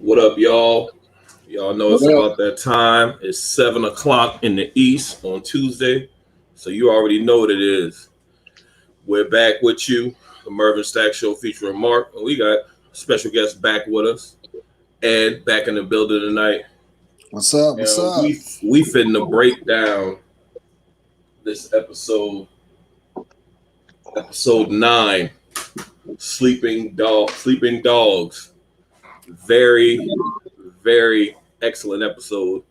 What up, y'all? Y'all know What it's up? about that time. It's 7 o'clock in the East on Tuesday, so you already know what it is. We're back with you, the Merv and Stack Show featuring Marc, and we got special guests back with us, and back in the building tonight. What's up? What's And up? we finna break down this episode 9, sleeping dogs. Very, very excellent episode.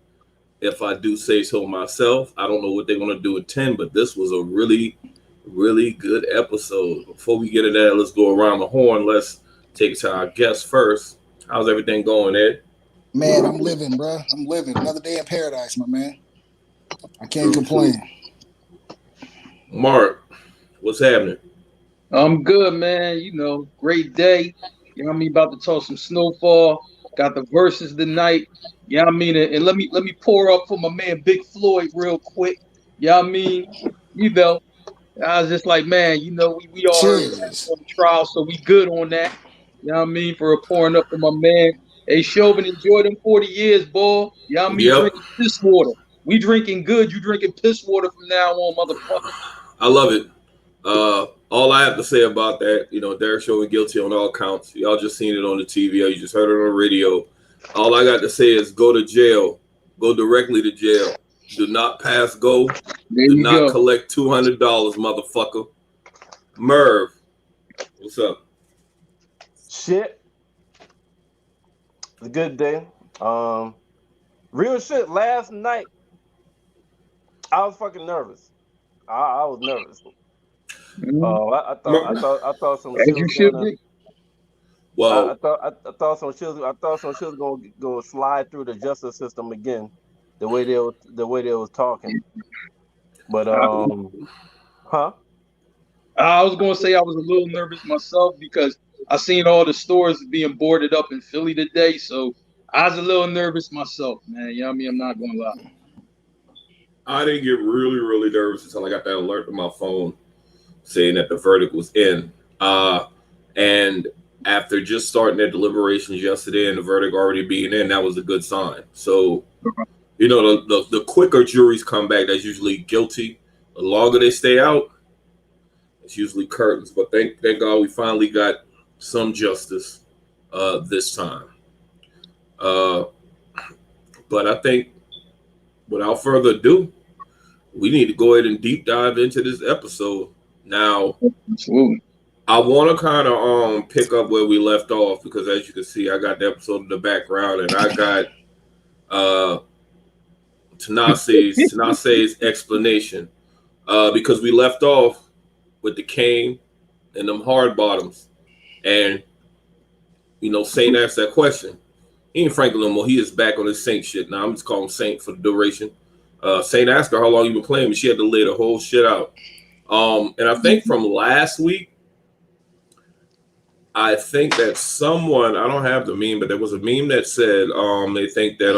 If I do say so myself, I don't know what they're gonna do at 10, but this was a really, really good episode. Before we get into that, let's go around the horn. Let's take it to our guest first. How's everything going, Ed? Man, I'm living, bro. I'm living. Another day in paradise, my man. I can't complain. Marc, what's happening? I'm good, man. Great day. You know what I mean? About to talk some Snowfall. Got the verses tonight. You know what I mean? And let me pour up for my man Big Floyd real quick. You know what I mean? I was just like, man, we all heard Cheers. on the trial, so we good on that. You know what I mean? For pouring up for my man. Hey, Chauvin, enjoy them 40 years, boy. You know what I mean? Yep. Drinking piss water. We drinking good. You drinking piss water from now on, motherfucker. I love it. All I have to say about that, Derek Chauvin guilty on all counts. Y'all just seen it on the TV. You just heard it on the radio. All I got to say is go to jail. Go directly to jail. Do not pass go. Do not collect $200, motherfucker. Merv, what's up? Shit. It's a good day. Real shit. Last night, I was fucking nervous. I was nervous. I thought some shit was gonna. Well, I thought some shit was gonna go slide through the justice system again, the way they was talking. But huh? I was gonna say I was a little nervous myself because I seen all the stores being boarded up in Philly today, so I was a little nervous myself, man. You know what I mean? I'm not gonna lie. I didn't get really, really nervous until I got that alert on my phone saying that the verdict was in. And after just starting their deliberations yesterday and the verdict already being in, that was a good sign. So, the quicker juries come back, that's usually guilty. The longer they stay out, it's usually curtains. But thank God we finally got some justice this time. But I think without further ado, we need to go ahead and deep dive into this episode. Now, absolutely. I want to kind of pick up where we left off because, as you can see, I got the episode in the background and I got Tanasse's explanation because we left off with the cane and them hard bottoms, and Saint asked that question. He ain't Franklin no more. He is back on his Saint shit now. I'm just calling him Saint for the duration. Saint asked her how long you been playing, and she had to lay the whole shit out. And I think from last week, I think that someone, I don't have the meme, but there was a meme that said they think that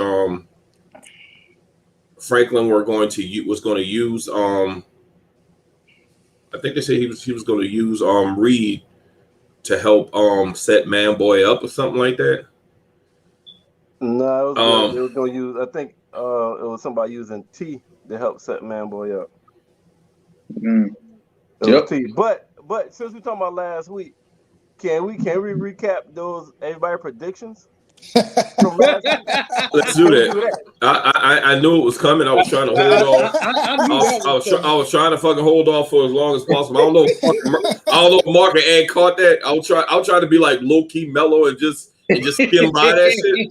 Franklin was going to use I think they said he was going to use Reed to help set Manboy up or something like that. No, they was going to use. I think it was somebody using T to help set Manboy up. Yep. T. But since we talking about last week, can we recap those everybody predictions from last week? Let's do that. I knew it was coming. I was trying to hold off. I was trying to fucking hold off for as long as possible. I don't know if Marc and Ed caught that. I'll try to be like low key mellow and just skim by that shit.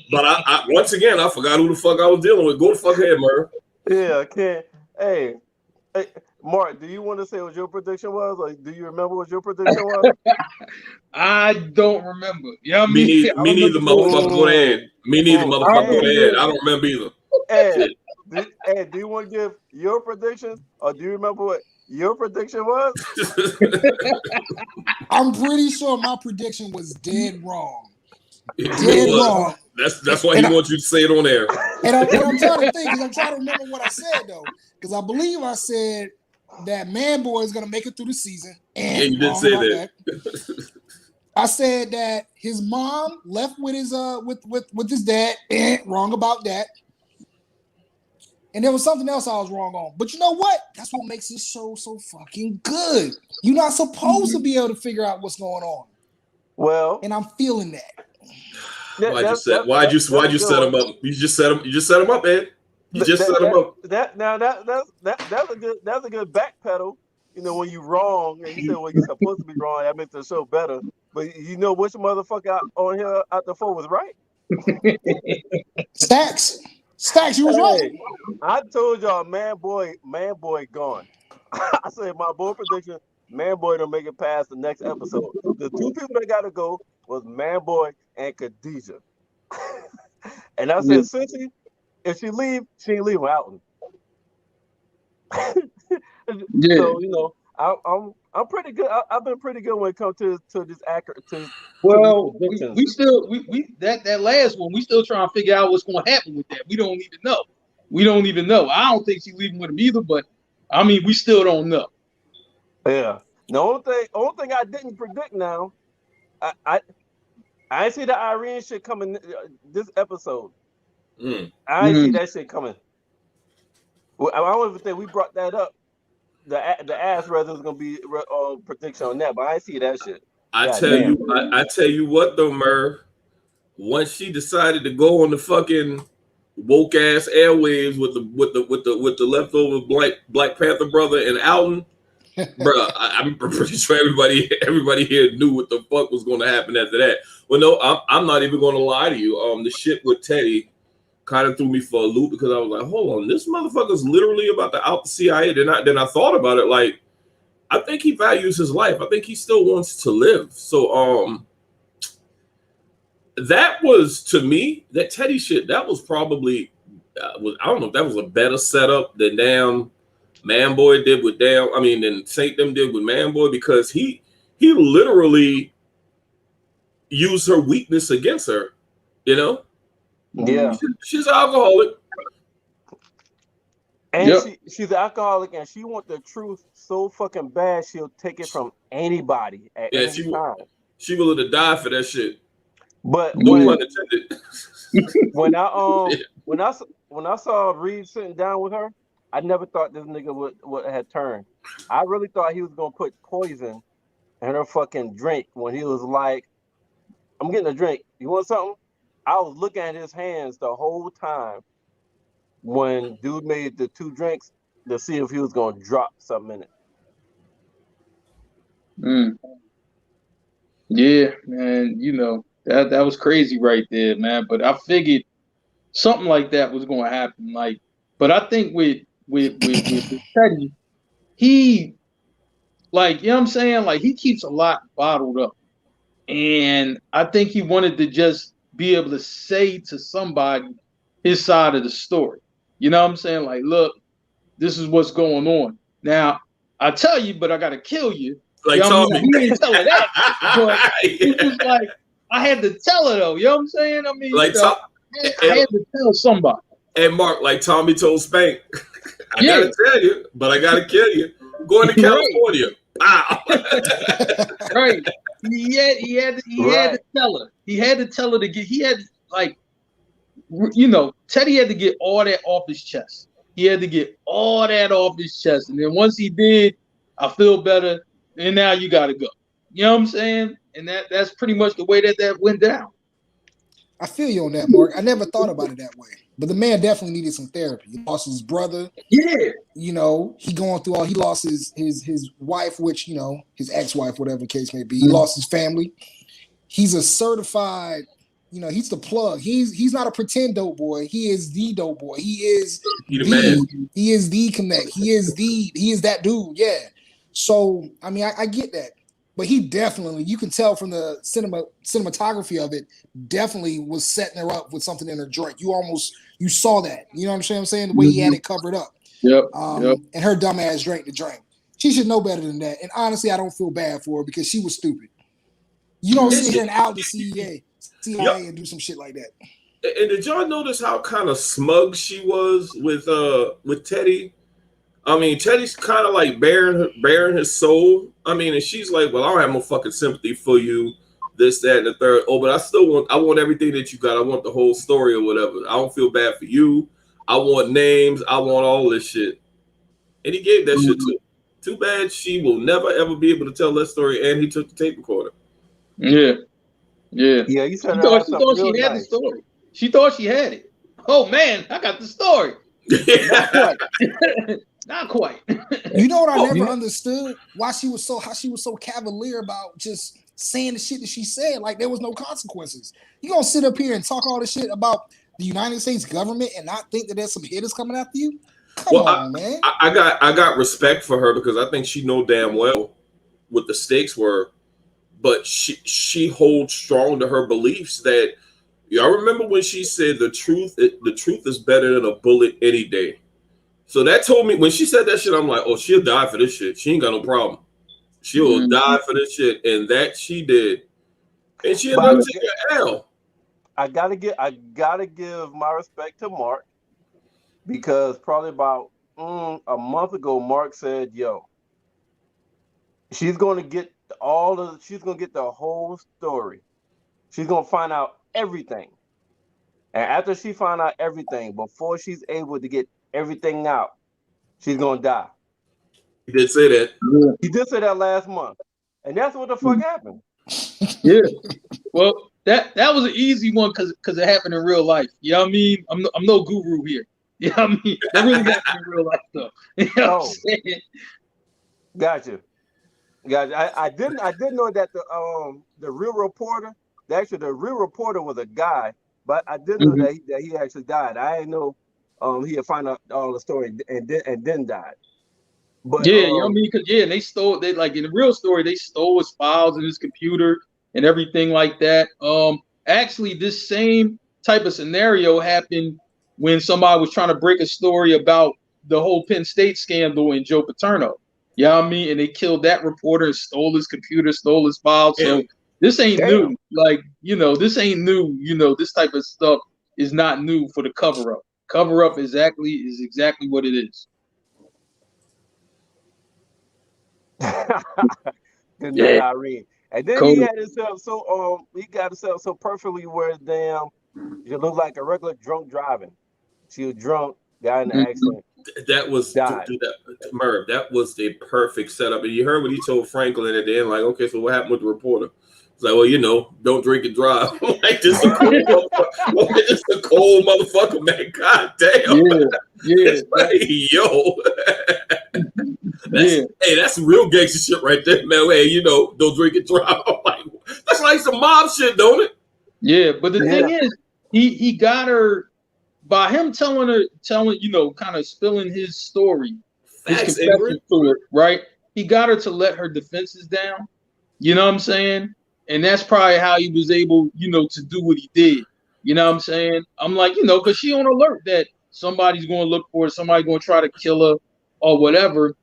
But I once again I forgot who the fuck I was dealing with. Go the fuck ahead, Merv. Yeah, okay. Hey, Marc, do you want to say what your prediction was? Like, do you remember what your prediction was? I don't remember. Yeah, Me neither, motherfucker. Go ahead. Me neither, motherfucker. Go ahead. I don't remember either. Ed, do you want to give your prediction, or do you remember what your prediction was? I'm pretty sure my prediction was dead wrong. Wrong. That's why he wants you to say it on air. And I'm trying to think, because I'm trying to remember what I said, though. Because I believe I said that Manboy is going to make it through the season. And you did say that. I said that his mom left with his with his dad. Wrong about that. And there was something else I was wrong on. But you know what? That's what makes this show so fucking good. You're not supposed to be able to figure out what's going on. Well, and I'm feeling that. Why'd you set him up? You just set him up, man. You just set him up. That's a good backpedal. You know, when you're wrong and you say, well, you're supposed to be wrong, that makes the show better. But you know which motherfucker on here out the four was right? Stacks, you was right. I told y'all, Manboy gone. I said my bold prediction, Manboy don't make it past the next episode. The two people that gotta go was Manboy and Khadijah. And I said, Cincy, if she leave, she ain't leaving out. Yeah. So, you know, I'm pretty good. I've been pretty good when it comes to this accurate. Well, we still that last one, we still trying to figure out what's going to happen with that. We don't even know. I don't think she's leaving with him either, but I mean, we still don't know. Yeah. The only thing I didn't predict now, I didn't see the Irene shit coming this episode. I didn't see that shit coming. Well, I don't even think we brought that up. The ass rather was gonna be prediction on that, but I see that shit. I tell you what though, Merv. Once she decided to go on the fucking woke ass airwaves with the leftover Black Panther brother and Alton, bro, I'm pretty sure everybody here knew what the fuck was going to happen after that. Well, no, I'm not even going to lie to you. The shit with Teddy kind of threw me for a loop because I was like, hold on, this motherfucker's literally about to out the CIA. Then I thought about it, like, I think he values his life. I think he still wants to live. So that was, to me, that Teddy shit, that was probably I don't know if that was a better setup than damn Manboy did with than Saint them did with Manboy, because he literally used her weakness against her, you know? Yeah. She's an alcoholic. And she's an alcoholic, and she wants the truth so fucking bad she'll take it from anybody at any time. She willing to die for that shit. But no pun intended. when I saw Reed sitting down with her, I never thought this nigga would have turned. I really thought he was gonna put poison in her fucking drink when he was like, "I'm getting a drink. You want something?" I was looking at his hands the whole time when dude made the two drinks to see if he was gonna drop something in it. Yeah, man. You know that was crazy right there, man. But I figured something like that was going to happen. Like, but I think with Teddy, he, like, you know what I'm saying? Like, he keeps a lot bottled up. And I think he wanted to just be able to say to somebody his side of the story. You know what I'm saying? Like, look, this is what's going on. Now, I tell you, but I got to kill you. Like, you know Tommy. He didn't tell her that. But it was like, I had to tell her, though. You know what I'm saying? I mean, like, I had to tell somebody. And Marc, like Tommy told Spank, I gotta tell you, but I gotta kill you. Going to California. Wow. Right. He had to tell her. He had to tell her Teddy had to get all that off his chest. He had to get all that off his chest. And then once he did, I feel better. And now you gotta go. You know what I'm saying? And that's pretty much the way that went down. I feel you on that, Marc. I never thought about it that way. But the man definitely needed some therapy. He lost his brother. Yeah. You know, he lost his wife, which, you know, his ex-wife, whatever the case may be. He lost his family. He's a certified, you know, he's the plug. He's not a pretend dope boy. He is the dope boy. He is the connect. He is that dude. Yeah. So, I mean, I get that. But he definitely, you can tell from the cinematography of it, definitely was setting her up with something in her drink. You saw that. You know what I'm saying? The way he had it covered up. Yep. And her dumb ass drank the drink. She should know better than that. And honestly, I don't feel bad for her because she was stupid. You don't sit here and out the CIA and do some shit like that. And did y'all notice how kind of smug she was with Teddy? I mean, Teddy's kind of like bearing his soul. I mean, and she's like, well, I don't have no fucking sympathy for you. this, that, and the third. Oh, but I want everything that you got. I want the whole story or whatever. I don't feel bad for you. I want names. I want all this shit. And he gave that shit to her. Too bad she will never ever be able to tell that story. And he took the tape recorder. Yeah. You said she thought she had the story. She thought she had it. Oh man, I got the story. Not quite. Not quite. You know what I never understood? How she was so cavalier about just saying the shit that she said, like there was no consequences. You gonna sit up here and talk all this shit about the United States government and not think that there's some hitters coming after you? Come on, man. I got respect for her because I think she know damn well what the stakes were, but she holds strong to her beliefs that y'all remember when she said the truth is better than a bullet any day. So that told me when she said that shit, I'm like, oh, she'll die for this shit. She ain't got no problem. She'll die for this shit, and that she did, and she ended up taking an L. I gotta give my respect to Marc because probably about a month ago, Marc said, "Yo, she's gonna get the whole story. She's gonna find out everything, and after she find out everything, before she's able to get everything out, she's gonna die." He did say that. Yeah. He did say that last month, and that's what the fuck happened. Yeah. Well, that was an easy one because it happened in real life. You know what I mean? I'm no guru here. You know what I mean? That really happened in real life stuff. You know what I'm saying? Gotcha. I didn't know that the real reporter, the real reporter was a guy, but I did know that he actually died. I didn't know he had found out all the story and then died. But you know what I mean? Because and they like in the real story, they stole his files and his computer and everything like that. Actually, this same type of scenario happened when somebody was trying to break a story about the whole Penn State scandal in Joe Paterno. You know what I mean? And they killed that reporter and stole his computer, stole his files. So this ain't new. Like, this ain't new. This type of stuff is not new for the cover-up. Cover-up is exactly what it is. Goodnight Irene. And then he had himself so perfectly where you look like a regular drunk driving. She was drunk, got in an accident. That was Merv. That was the perfect setup. And you heard what he told Franklin at the end, like, okay, so what happened with the reporter? It's like, well, don't drink and drive. Like, this is a cold motherfucker, man. God damn. Yeah. It's like, hey, that's real gangster shit right there, man. Hey, don't drink and drive. Like, that's like some mob shit, don't it? Yeah, but the thing is, he got her by him telling, kind of spilling his story, his confession to it, right? He got her to let her defenses down. You know what I'm saying? And that's probably how he was able, to do what he did. You know what I'm saying? I'm like, because she on alert that somebody's going to look for her, somebody's going to try to kill her or whatever.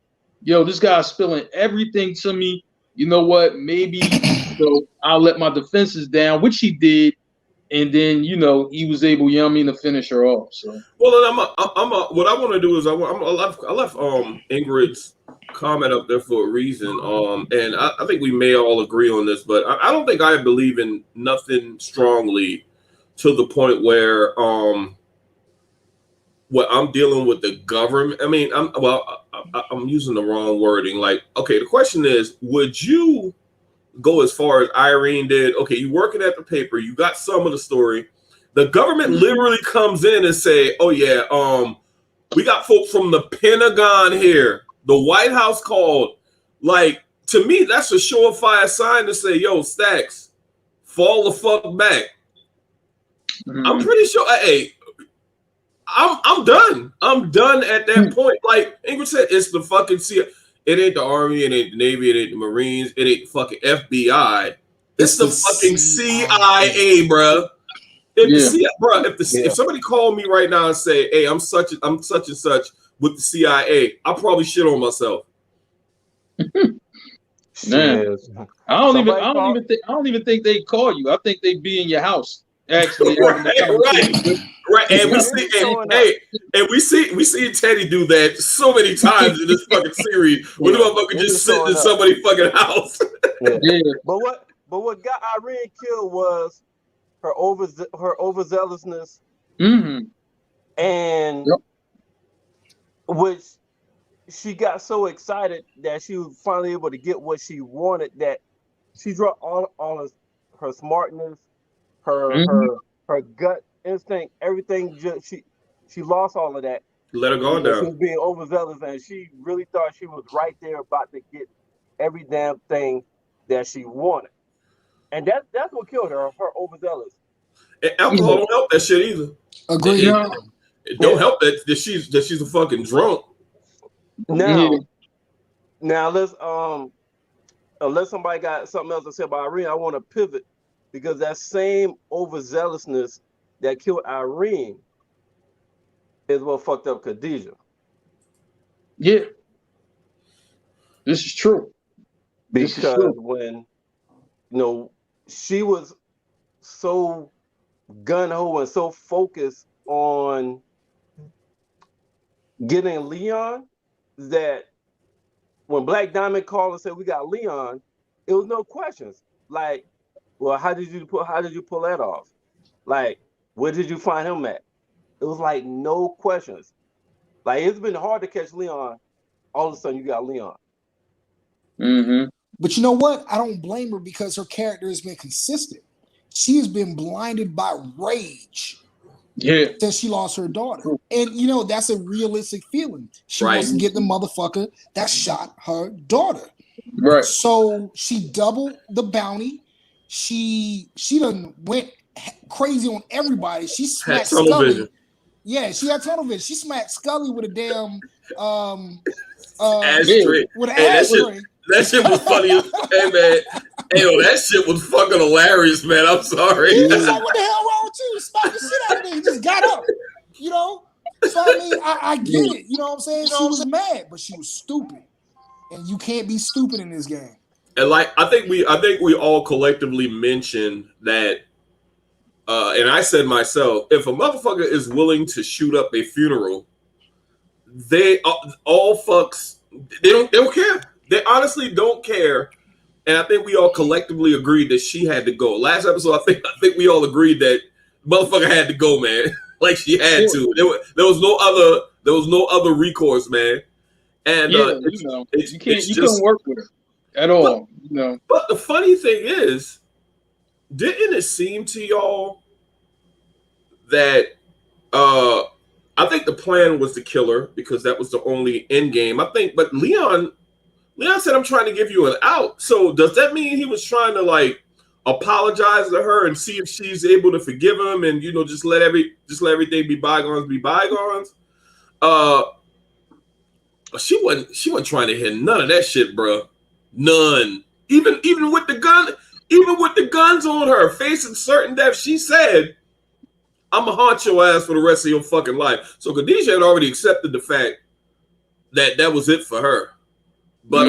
This guy's spilling everything to me. You know what? Maybe I'll let my defenses down, which he did. And then, he was able, to finish her off. So, well, then what I want to do is I left Ingrid's comment up there for a reason. And I think we may all agree on this, but I don't think I believe in nothing strongly to the point where what I'm dealing with the government. I mean, I'm using the wrong wording. Like, okay, the question is, would you go as far as Irene did? Okay, you working at the paper, you got some of the story. The government literally comes in and say, oh yeah, we got folks from the Pentagon here. The White House called. Like, to me, that's a surefire sign to say, yo, Stacks, fall the fuck back. I'm pretty sure, hey, I'm done. I'm done at that point. Like Ingrid said, it's the fucking CIA. It ain't the Army, it ain't the Navy, it ain't the Marines, it ain't the fucking FBI. It's the fucking CIA, bro. If somebody called me right now and say, "Hey, I'm such and such with the CIA," I'll probably shit on myself. Man, I don't even think they call you. I think they be in your house actually. Right. And we see Teddy do that so many times in this fucking series. When the motherfucker just sitting in somebody's fucking house. Yeah. But But what got Irene killed was her overzealousness, and which she got so excited that she was finally able to get what she wanted, that she dropped all her smartness, her gut instinct, everything. She lost all of that. Let her go down. She was being overzealous, and she really thought she was right there about to get every damn thing that she wanted. And that's what killed her overzealous. And alcohol don't help that shit either. Agreed. It don't help that she's a fucking drunk. Now let's unless somebody got something else to say about Irene, I want to pivot, because that same overzealousness that killed Irene is what fucked up Khadijah. Yeah, this is true. Because when she was so gun-ho and so focused on getting Leon, that when Black Diamond called and said we got Leon, it was no questions. Like, well, how did you pull that off? Like, where did you find him at? It was like no questions. Like, it's been hard to catch Leon. All of a sudden, you got Leon. But you know what? I don't blame her, because her character has been consistent. She has been blinded by rage. Yeah. Since she lost her daughter. And that's a realistic feeling. She Right. wants to get the motherfucker that shot her daughter. Right. So she doubled the bounty. She done went crazy on everybody. She smacked Skully. Vision. Yeah, she had tunnel vision. She smacked Skully with a damn ashtray. With an ashtray. That shit was funny as hey man. Hey, that shit was fucking hilarious, man. I'm sorry. He was like, what the hell wrong with you? He smacked the shit out of me. He just got up. So I mean, I get it. You know what I'm saying? She was mad, but she was stupid. And you can't be stupid in this game. And like I think we all collectively mentioned that and I said myself, if a motherfucker is willing to shoot up a funeral, they all fucks, they don't care. They honestly don't care. And I think we all collectively agreed that she had to go. Last episode, I think we all agreed that motherfucker had to go, man. Like she had to. There was no other recourse, man. And you couldn't work with her at all. But the funny thing is, didn't it seem to y'all that I think the plan was to kill her because that was the only end game. But Leon said, I'm trying to give you an out. So does that mean he was trying to like apologize to her and see if she's able to forgive him and just let everything be bygones be bygones? She wasn't trying to hit none of that shit, bro. None. Even with the guns on her, facing certain death, she said, I'ma haunt your ass for the rest of your fucking life. So Khadijah had already accepted the fact that was it for her. But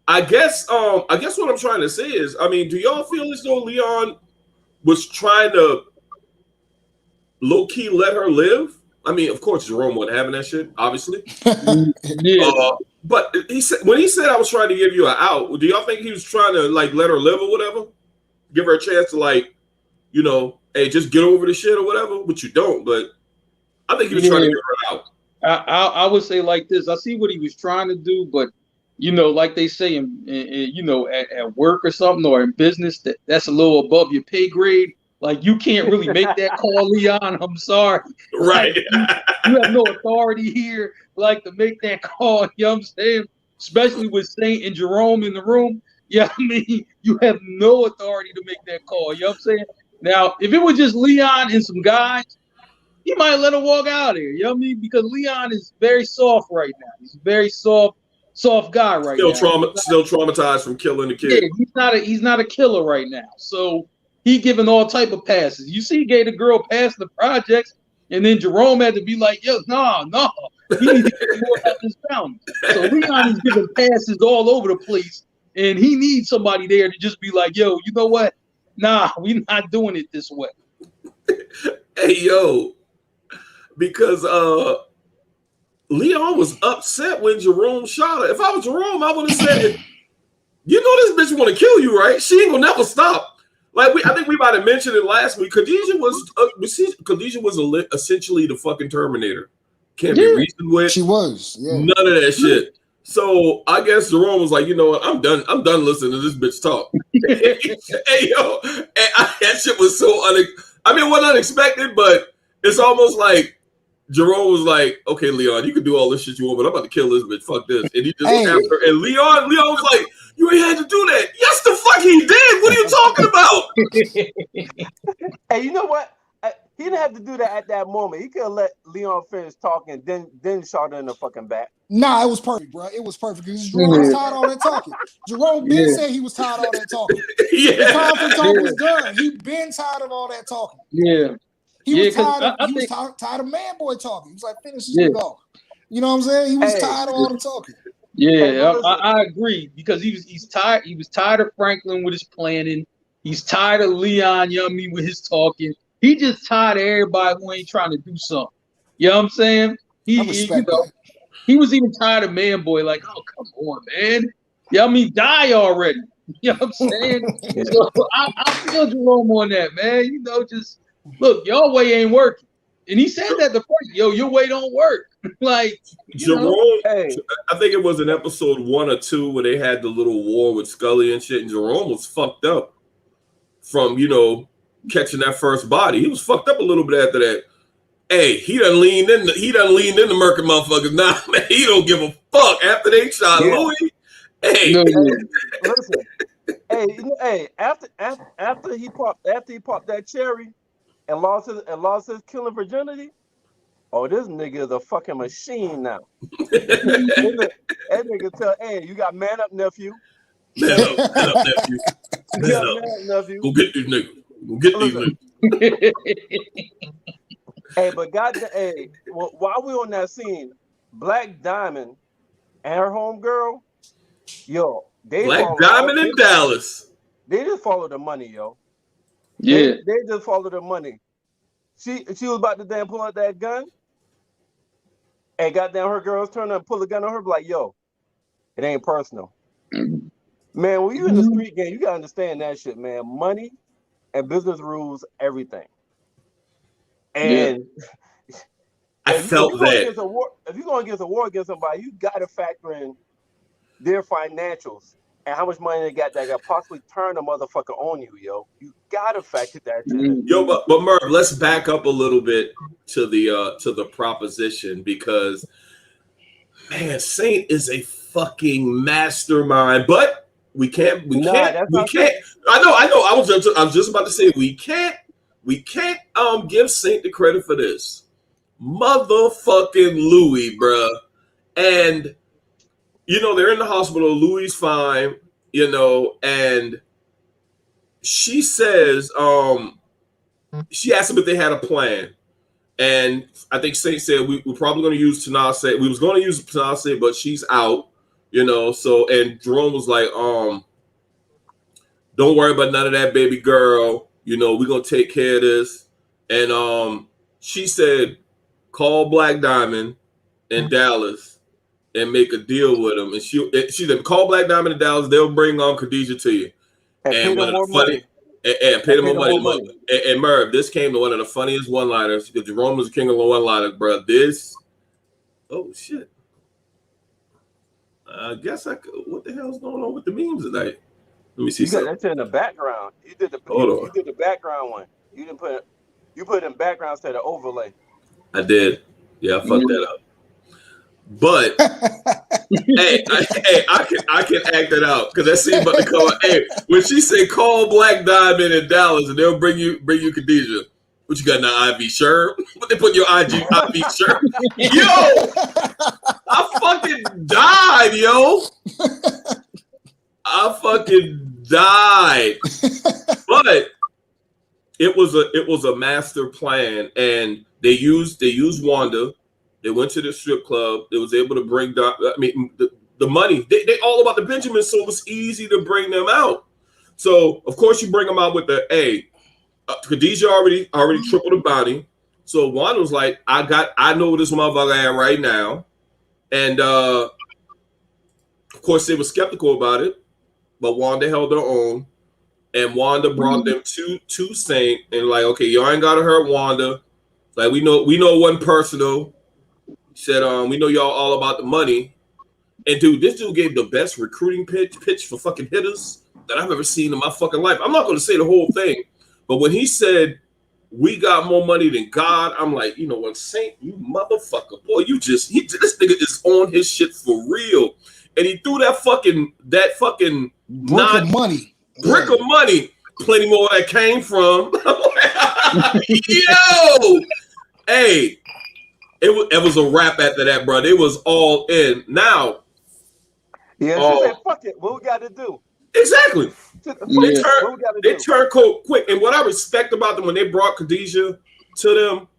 I guess what I'm trying to say is, I mean, do y'all feel as though Leon was trying to low key let her live? I mean, of course, Jerome wasn't having that shit, obviously. But when he said I was trying to give you an out, do y'all think he was trying to like let her live or whatever? Give her a chance to like, hey, just get over the shit or whatever, but you don't. But I think he was trying to get her out. I would say like this. I see what he was trying to do, but like they say at work or something or in business, that's a little above your pay grade. Like you can't really make that call, Leon. I'm sorry. Right. Like, you have no authority here, like to make that call. You know what I'm saying? Especially with Saint and Jerome in the room. Yeah, I mean, you have no authority to make that call. You know what I'm saying? Now, if it was just Leon and some guys, he might let her walk out here. You know what I mean? Because Leon is very soft right now. He's a very soft guy right now. Still traumatized from killing the kid. Yeah, he's not a killer right now. So he giving all type of passes. You see, he gave the girl past the projects, and then Jerome had to be like, yo, no. He needs to get more out this bounty. So Leon is giving passes all over the place, and he needs somebody there to just be like, yo, you know what? Nah, we're not doing it this way. Hey, yo, because Leon was upset when Jerome shot her. If I was Jerome, I would have said, this bitch want to kill you, right? She ain't gonna never stop. Like I think we might have mentioned it last week. Khadijah was essentially the fucking Terminator. Can't be reasoned with. She was. Yeah. None of that shit. So I guess Jerome was like, you know what? I'm done listening to this bitch talk. Hey yo, that shit was so it wasn't unexpected, but it's almost like Jerome was like, okay, Leon, you can do all this shit you want, but I'm about to kill this bitch. Fuck this. And he just after, and Leon was like, you ain't had to do that. Yes, the fuck he did. What are you talking about? Hey, you know what? He didn't have to do that at that moment. He could have let Leon finish talking, then shot her in the fucking back. Nah, it was perfect, bro. It was perfect because Jerome was tired of all that talking. Jerome been said he was tired of all that talking. The conflict talk was done. He been tired of all that talking. Yeah. He was tired of Manboy talking. He was like, finish this nigga off. You know what I'm saying? He was tired of all the talking. Yeah, I agree because he's tired. He was tired of Franklin with his planning. He's tired of Leon Yummy with his talking. He just tired of everybody who ain't trying to do something. You know what I'm saying? He was even tired of Manboy. Like, oh come on, man. Yeah, die already. You know what I'm saying? So I feel Jerome on that, man. You know, just look, your way ain't working. And he said that the first, your way don't work. Like Jerome, I think it was in episode 1 or 2 where they had the little war with Skully and shit, and Jerome was fucked up from, catching that first body. He was fucked up a little bit after that. Hey, he done leaned in the murking motherfuckers. Nah, man, he don't give a fuck after they shot Louis. Hey, listen. After he popped that cherry and lost his killing virginity. Oh, this nigga is a fucking machine now. That nigga tell, hey, you got man up, nephew. Man up, nephew. Man up, nephew. Go get these niggas. Hey, but while we on that scene, Black Diamond and her homegirl, Black Diamond in Dallas. They just follow the money, yo. Yeah. They just follow the money. She was about to damn pull out that gun. And goddamn her girls turn and pull a gun on her, like, yo, it ain't personal. Man, when you in the street game, you gotta understand that shit, man. Money and business rules, everything. And I felt that if you're going against a war against somebody, you gotta factor in their financials and how much money they got that could possibly turn a motherfucker on you, yo. You gotta factor that shit in. Yo, but Merv, let's back up a little bit to the proposition because man, Saint is a fucking mastermind, but we can't. I know. I was just about to say we can't give Saint the credit for this. Motherfucking Louis, bruh. And they're in the hospital, Louis fine, and she says, she asked him if they had a plan. And I think Saint said we're probably going to use Tanosse. We was going to use Tanosse, but she's out, So, and Jerome was like, don't worry about none of that, baby girl. We're going to take care of this. And she said, call Black Diamond in Dallas and make a deal with him. And she said, call Black Diamond in Dallas. They'll bring Khadijah to you. And pay them more money. And pay them more money. And Merv, this came to one of the funniest one-liners because Jerome was the king of the one-liners, bro. Oh shit! I guess what the hell's going on with the memes tonight? Let me see. You got that shit in the background. You did the background one. You put it in background instead of overlay. I did. Yeah, I fucked that up. But hey, I can act it out because that scene about to come out. Hey, when she say call Black Diamond in Dallas and they'll bring you Khadijah. What you got now, IV shirt? What they put your IV shirt? Yo, I fucking died, yo. I fucking died. But it was a master plan, and they used Wanda. They went to the strip club. They was able to bring down. The money. They all about the Benjamins, so it was easy to bring them out. So of course you bring them out with the Khadijah already tripled the bounty. So Wanda was like, I know this motherfucker at right now, and of course they were skeptical about it. but Wanda held her own. And Wanda brought them to Saint and like, okay, y'all ain't gotta hurt Wanda. Like we know it wasn't personal. Said, we know y'all all about the money. And dude, this dude gave the best recruiting pitch for fucking hitters that I've ever seen in my fucking life. I'm not gonna say the whole thing, but when he said we got more money than God, I'm like, you know what, Saint, you motherfucker, boy, this nigga is on his shit for real. And he threw that fucking brick of money. Brick of money. Plenty more where that came from. Yo, hey, it was a wrap after that, bro. It was all in. Now, she said, "Fuck it, what we got to do?" Exactly. Yeah. They turned cold quick. And what I respect about them when they brought Khadijah to them,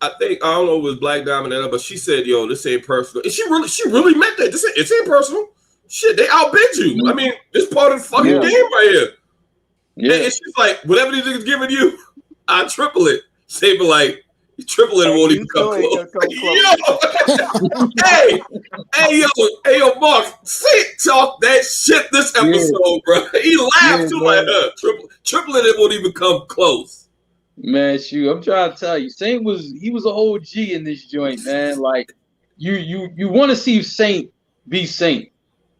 I don't know if it was Black Diamond or but she said, "Yo, this ain't personal." And she really meant that. It ain't personal. Shit, they outbid you. I mean, this part of the fucking game right here. Yeah. And she's like, whatever these niggas giving you, I triple it. Save it like, triple it won't even come close. Yo, Marc, talk that shit this episode, bro. He laughed too like her. Triple it won't even come close. Man, shoot, I'm trying to tell you, Saint was a whole G in this joint, man. Like, you want to see Saint be Saint.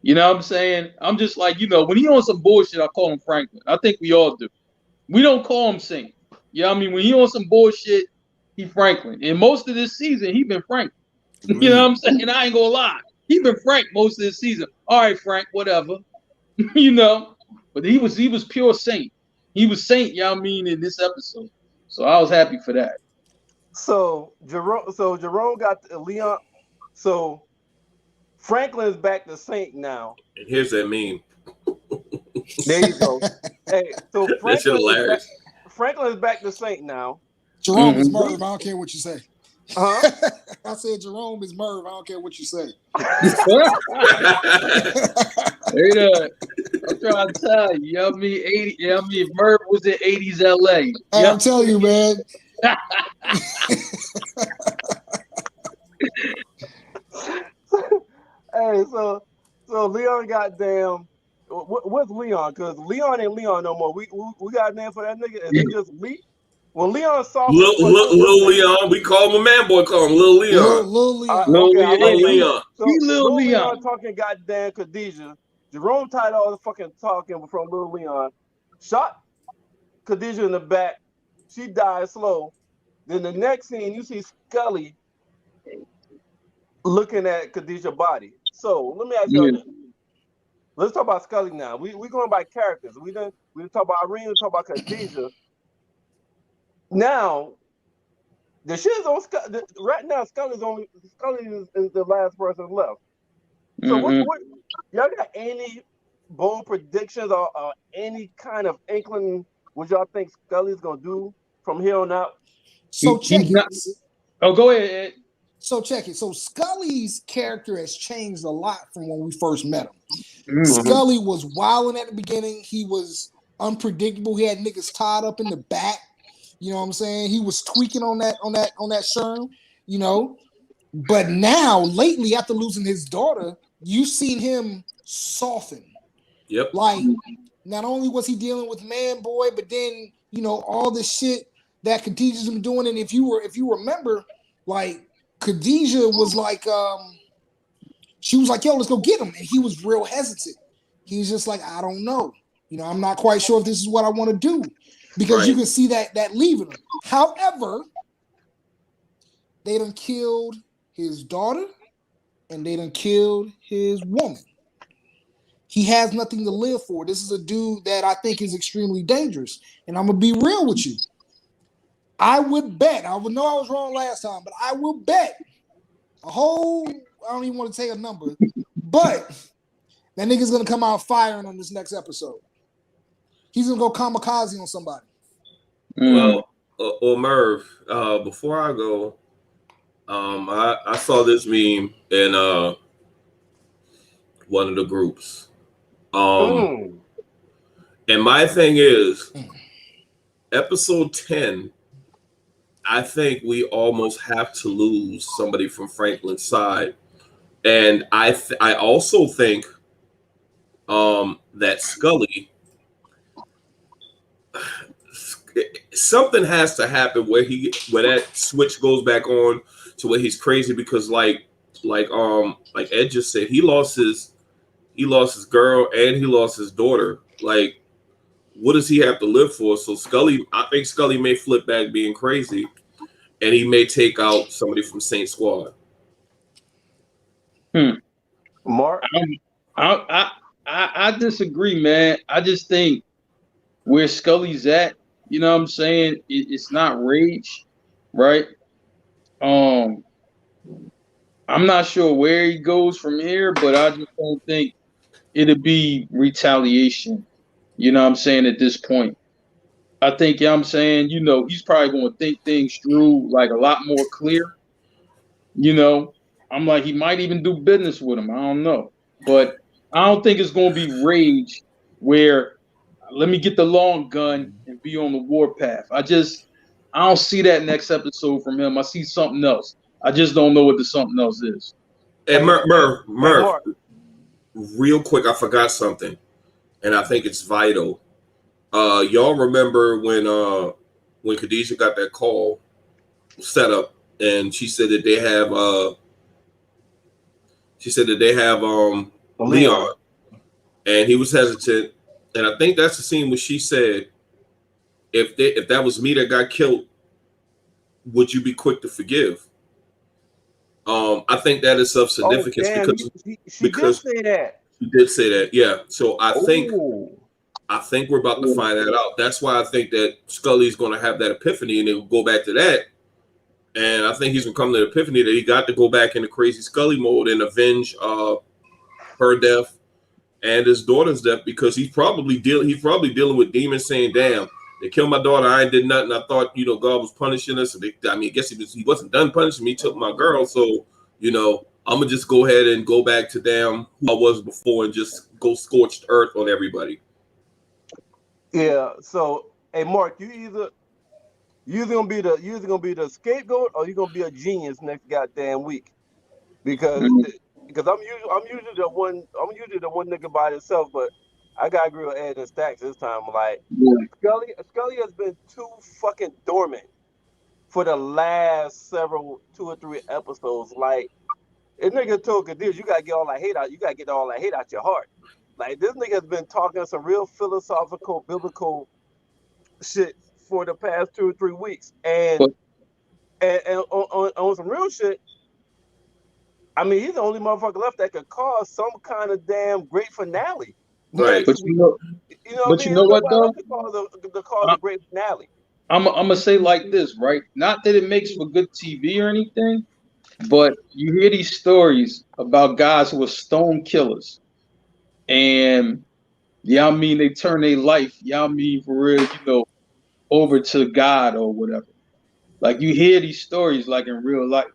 You know what I'm saying? I'm just like, when he on some bullshit, I call him Franklin. I think we all do. We don't call him Saint. You know what I mean? When he on some bullshit, he Franklin. And most of this season, he been Frank. You know what I'm saying? I ain't gonna lie. He been Frank most of this season. All right, Frank, whatever. But he was pure Saint. He was Saint, you know what I mean, in this episode. So I was happy for that. So Jerome got Leon. So Franklin's back to Saint now. And here's that meme. There you go. Hey, so Franklin is back to Saint now. Jerome is Merv. I don't care what you say. Huh? I said Jerome is Merv. I don't care what you say. I'm trying to tell you. You know what I mean? Merv was in 80s LA. Hey, I'm telling you, man. Hey, so Leon goddamn. What's Leon? Because Leon ain't Leon no more. We got a name for that nigga. Is it just Lee? Well, Leon saw Lil Leon. We call him a Manboy. Call him Lil Leon. Lil Leon. Lil Leon. So Lil Leon talking goddamn Khadijah. Jerome tied all the fucking talking from Lil Leon. Shot Khadijah in the back. She died slow. Then the next scene, you see Skully looking at Khadijah's body. So let me ask you. Let's talk about Skully now. We going by characters. We talk about Irene. We talk about Khadijah. Now, the shit is on Skully. Right now, Skully is the last person left. So what y'all got any bold predictions or any kind of inkling what y'all think Skully's gonna do from here on out? So check it. Oh, go ahead, Ed. So check it. So Skully's character has changed a lot from when we first met him. Skully was wilding at the beginning. He was unpredictable. He had niggas tied up in the back. You know what I'm saying? He was tweaking on that sherm, But now, lately, after losing his daughter, you've seen him soften. Yep. Like, not only was he dealing with Manboy, but then, all the shit that Khadijah's been doing. And if you remember, like, Khadijah was like, she was like, yo, let's go get him. And he was real hesitant. He's just like, I don't know. I'm not quite sure if this is what I want to do. Because you can see that leaving him. However, they done killed his daughter and they done killed his woman. He has nothing to live for. This is a dude that I think is extremely dangerous. And I'm going to be real with you. I would bet, I would know I was wrong last time, but I will bet I don't even want to take a number, but that nigga's going to come out firing on this next episode. He's going to go kamikaze on somebody. Well, Merv, before I go, I saw this meme in one of the groups. And my thing is, episode 10, I think we almost have to lose somebody from Franklin's side. And I also think that Skully, something has to happen where that switch goes back on to where he's crazy, because like Ed just said, he lost his girl and he lost his daughter. Like, what does he have to live for? So I think Skully may flip back being crazy, and he may take out somebody from Saint Squad. Marc? I disagree, man. I just think where Skully's at, you know what I'm saying? It's not rage, right? I'm not sure where he goes from here, but I just don't think it'd be retaliation. You know what I'm saying, at this point. I think, you know what I'm saying, he's probably going to think things through like a lot more clear. I'm like, he might even do business with him. I don't know. But I don't think it's going to be rage where let me get the long gun and be on the warpath. I don't see that next episode from him. I see something else. I just don't know what the something else is. And Merv, real quick, I forgot something, and I think it's vital. Y'all remember when Khadijah got that call set up, and she said that they have Leon, and he was hesitant, and I think that's the scene where she said, if that was me that got killed, would you be quick to forgive? I think that is of significance, because she did say that. She did say that, yeah. So I think we're about to find that out. That's why I think that Skully's going to have that epiphany, and they'll go back to that. And I think he's going to come to the epiphany that he got to go back into crazy Skully mode and avenge her death and his daughter's death, because he's probably dealing with demons saying, "Damn, they killed my daughter. I ain't did nothing. I thought God was punishing us. I guess he wasn't done punishing me. He took my girl. So I'm gonna just go ahead and go back to damn who I was before and just go scorched earth on everybody." Yeah. So, hey, Marc, you either gonna be the scapegoat, or you gonna be a genius next goddamn week, because I'm usually the one nigga by itself, but I gotta agree with Ed and Stacks this time. Like, Skully has been too fucking dormant for the last 2 or 3 episodes. Like, this nigga told Khadijah, you gotta get all that hate out. You gotta get all that hate out your heart. Like, this nigga has been talking some real philosophical, biblical shit for the past 2 or 3 weeks, and on some real shit. I mean, he's the only motherfucker left that could cause some kind of damn great finale. Right. But you know what though? To cause a great finale. I'm gonna say like this, right? Not that it makes for good TV or anything, but you hear these stories about guys who are stone killers, and they turn their life, for real, over to God or whatever. Like, you hear these stories like in real life.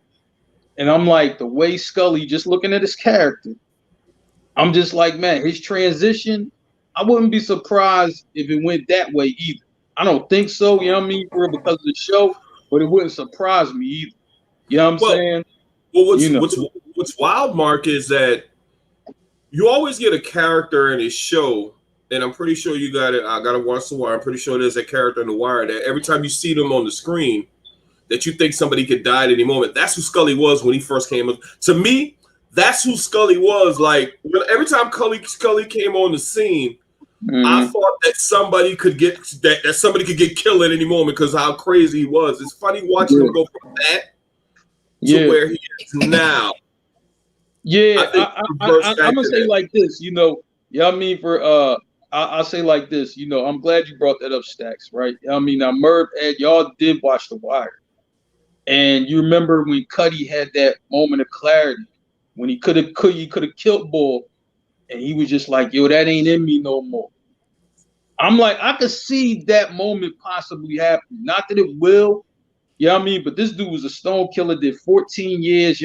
And I'm like, the way Skully, just looking at his character, I'm just like, man, his transition, I wouldn't be surprised if it went that way either. I don't think so, for because of the show, but it wouldn't surprise me either. You know what I'm saying? Well, what's wild, Marc, is that you always get a character in a show, and I'm pretty sure you got it. I got to watch The Wire. I'm pretty sure there's a character in The Wire that every time you see them on the screen, that you think somebody could die at any moment. That's who Skully was when he first came up. To me, that's who Skully was. Like, every time Skully came on the scene, I thought that somebody could get killed at any moment because of how crazy he was. It's funny watching him go from that to where he is now. Yeah, I'm gonna say like this, I'll say like this, I'm glad you brought that up, Stacks, right? Now Merv, Ed, y'all did watch The Wire. And you remember when Cuddy had that moment of clarity when he could have killed Bull, and he was just like, yo, that ain't in me no more. I'm like, I could see that moment possibly happening. Not that it will, but this dude was a stone killer, did 14 years,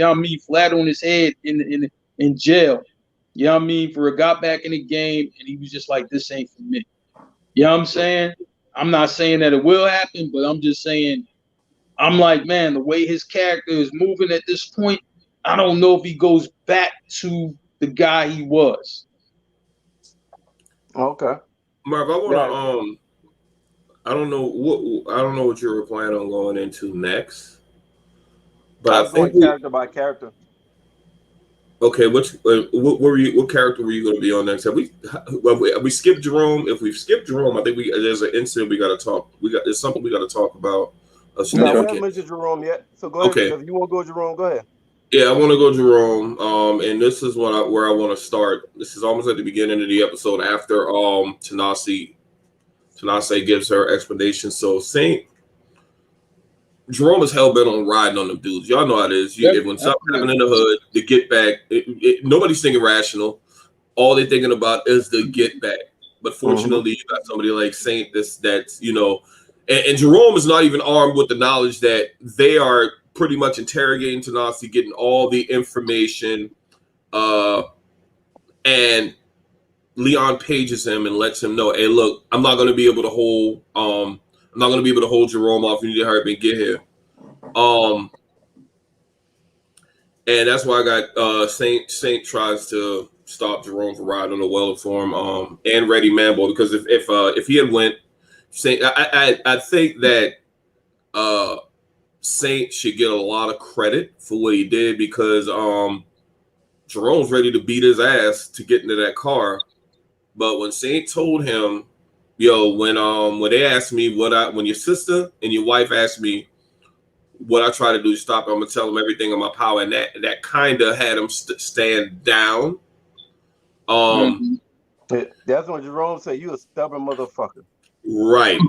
flat on his head in jail. Got back in the game, and he was just like, this ain't for me. You know what I'm saying? I'm not saying that it will happen, but I'm just saying, I'm like, man, the way his character is moving at this point, I don't know if he goes back to the guy he was. Okay. Marv, I don't know what you were planning on going into next, but I I was going think character by character. okay. What character were you going to be on next? Have we skipped Jerome? If we've skipped Jerome, I think there's an incident we got to talk. There's something we got to talk about. No, we Significant. haven't mentioned Jerome yet. So go ahead. Okay. If you want to go Jerome, go ahead. Yeah, I want to go Jerome. And this is where I want to start. This is almost at the beginning of the episode after Tanosse gives her explanation. So Jerome is hell bent on riding on them dudes. Y'all know how it is. When something happened in the hood, the get back. Nobody's thinking rational. All they're thinking about is the get back. But fortunately, you got somebody like Saint that's and Jerome is not even armed with the knowledge that they are pretty much interrogating Tanosse, getting all the information, and Leon pages him and lets him know, "Hey, look, I'm not going to be able to hold Jerome off. You need to hurry up and get here." And that's why I got Saint tries to stop Jerome from riding on the well for him, and ready Manboy, because if he had went, Saint, I think that Saint should get a lot of credit for what he did, because Jerome's ready to beat his ass to get into that car. But when Saint told him, yo, when they asked me when your sister and your wife asked me what I try to do to stop it, I'm gonna tell them everything in my power, and that kind of had him stand down. That's when Jerome said, "You a stubborn motherfucker." Right.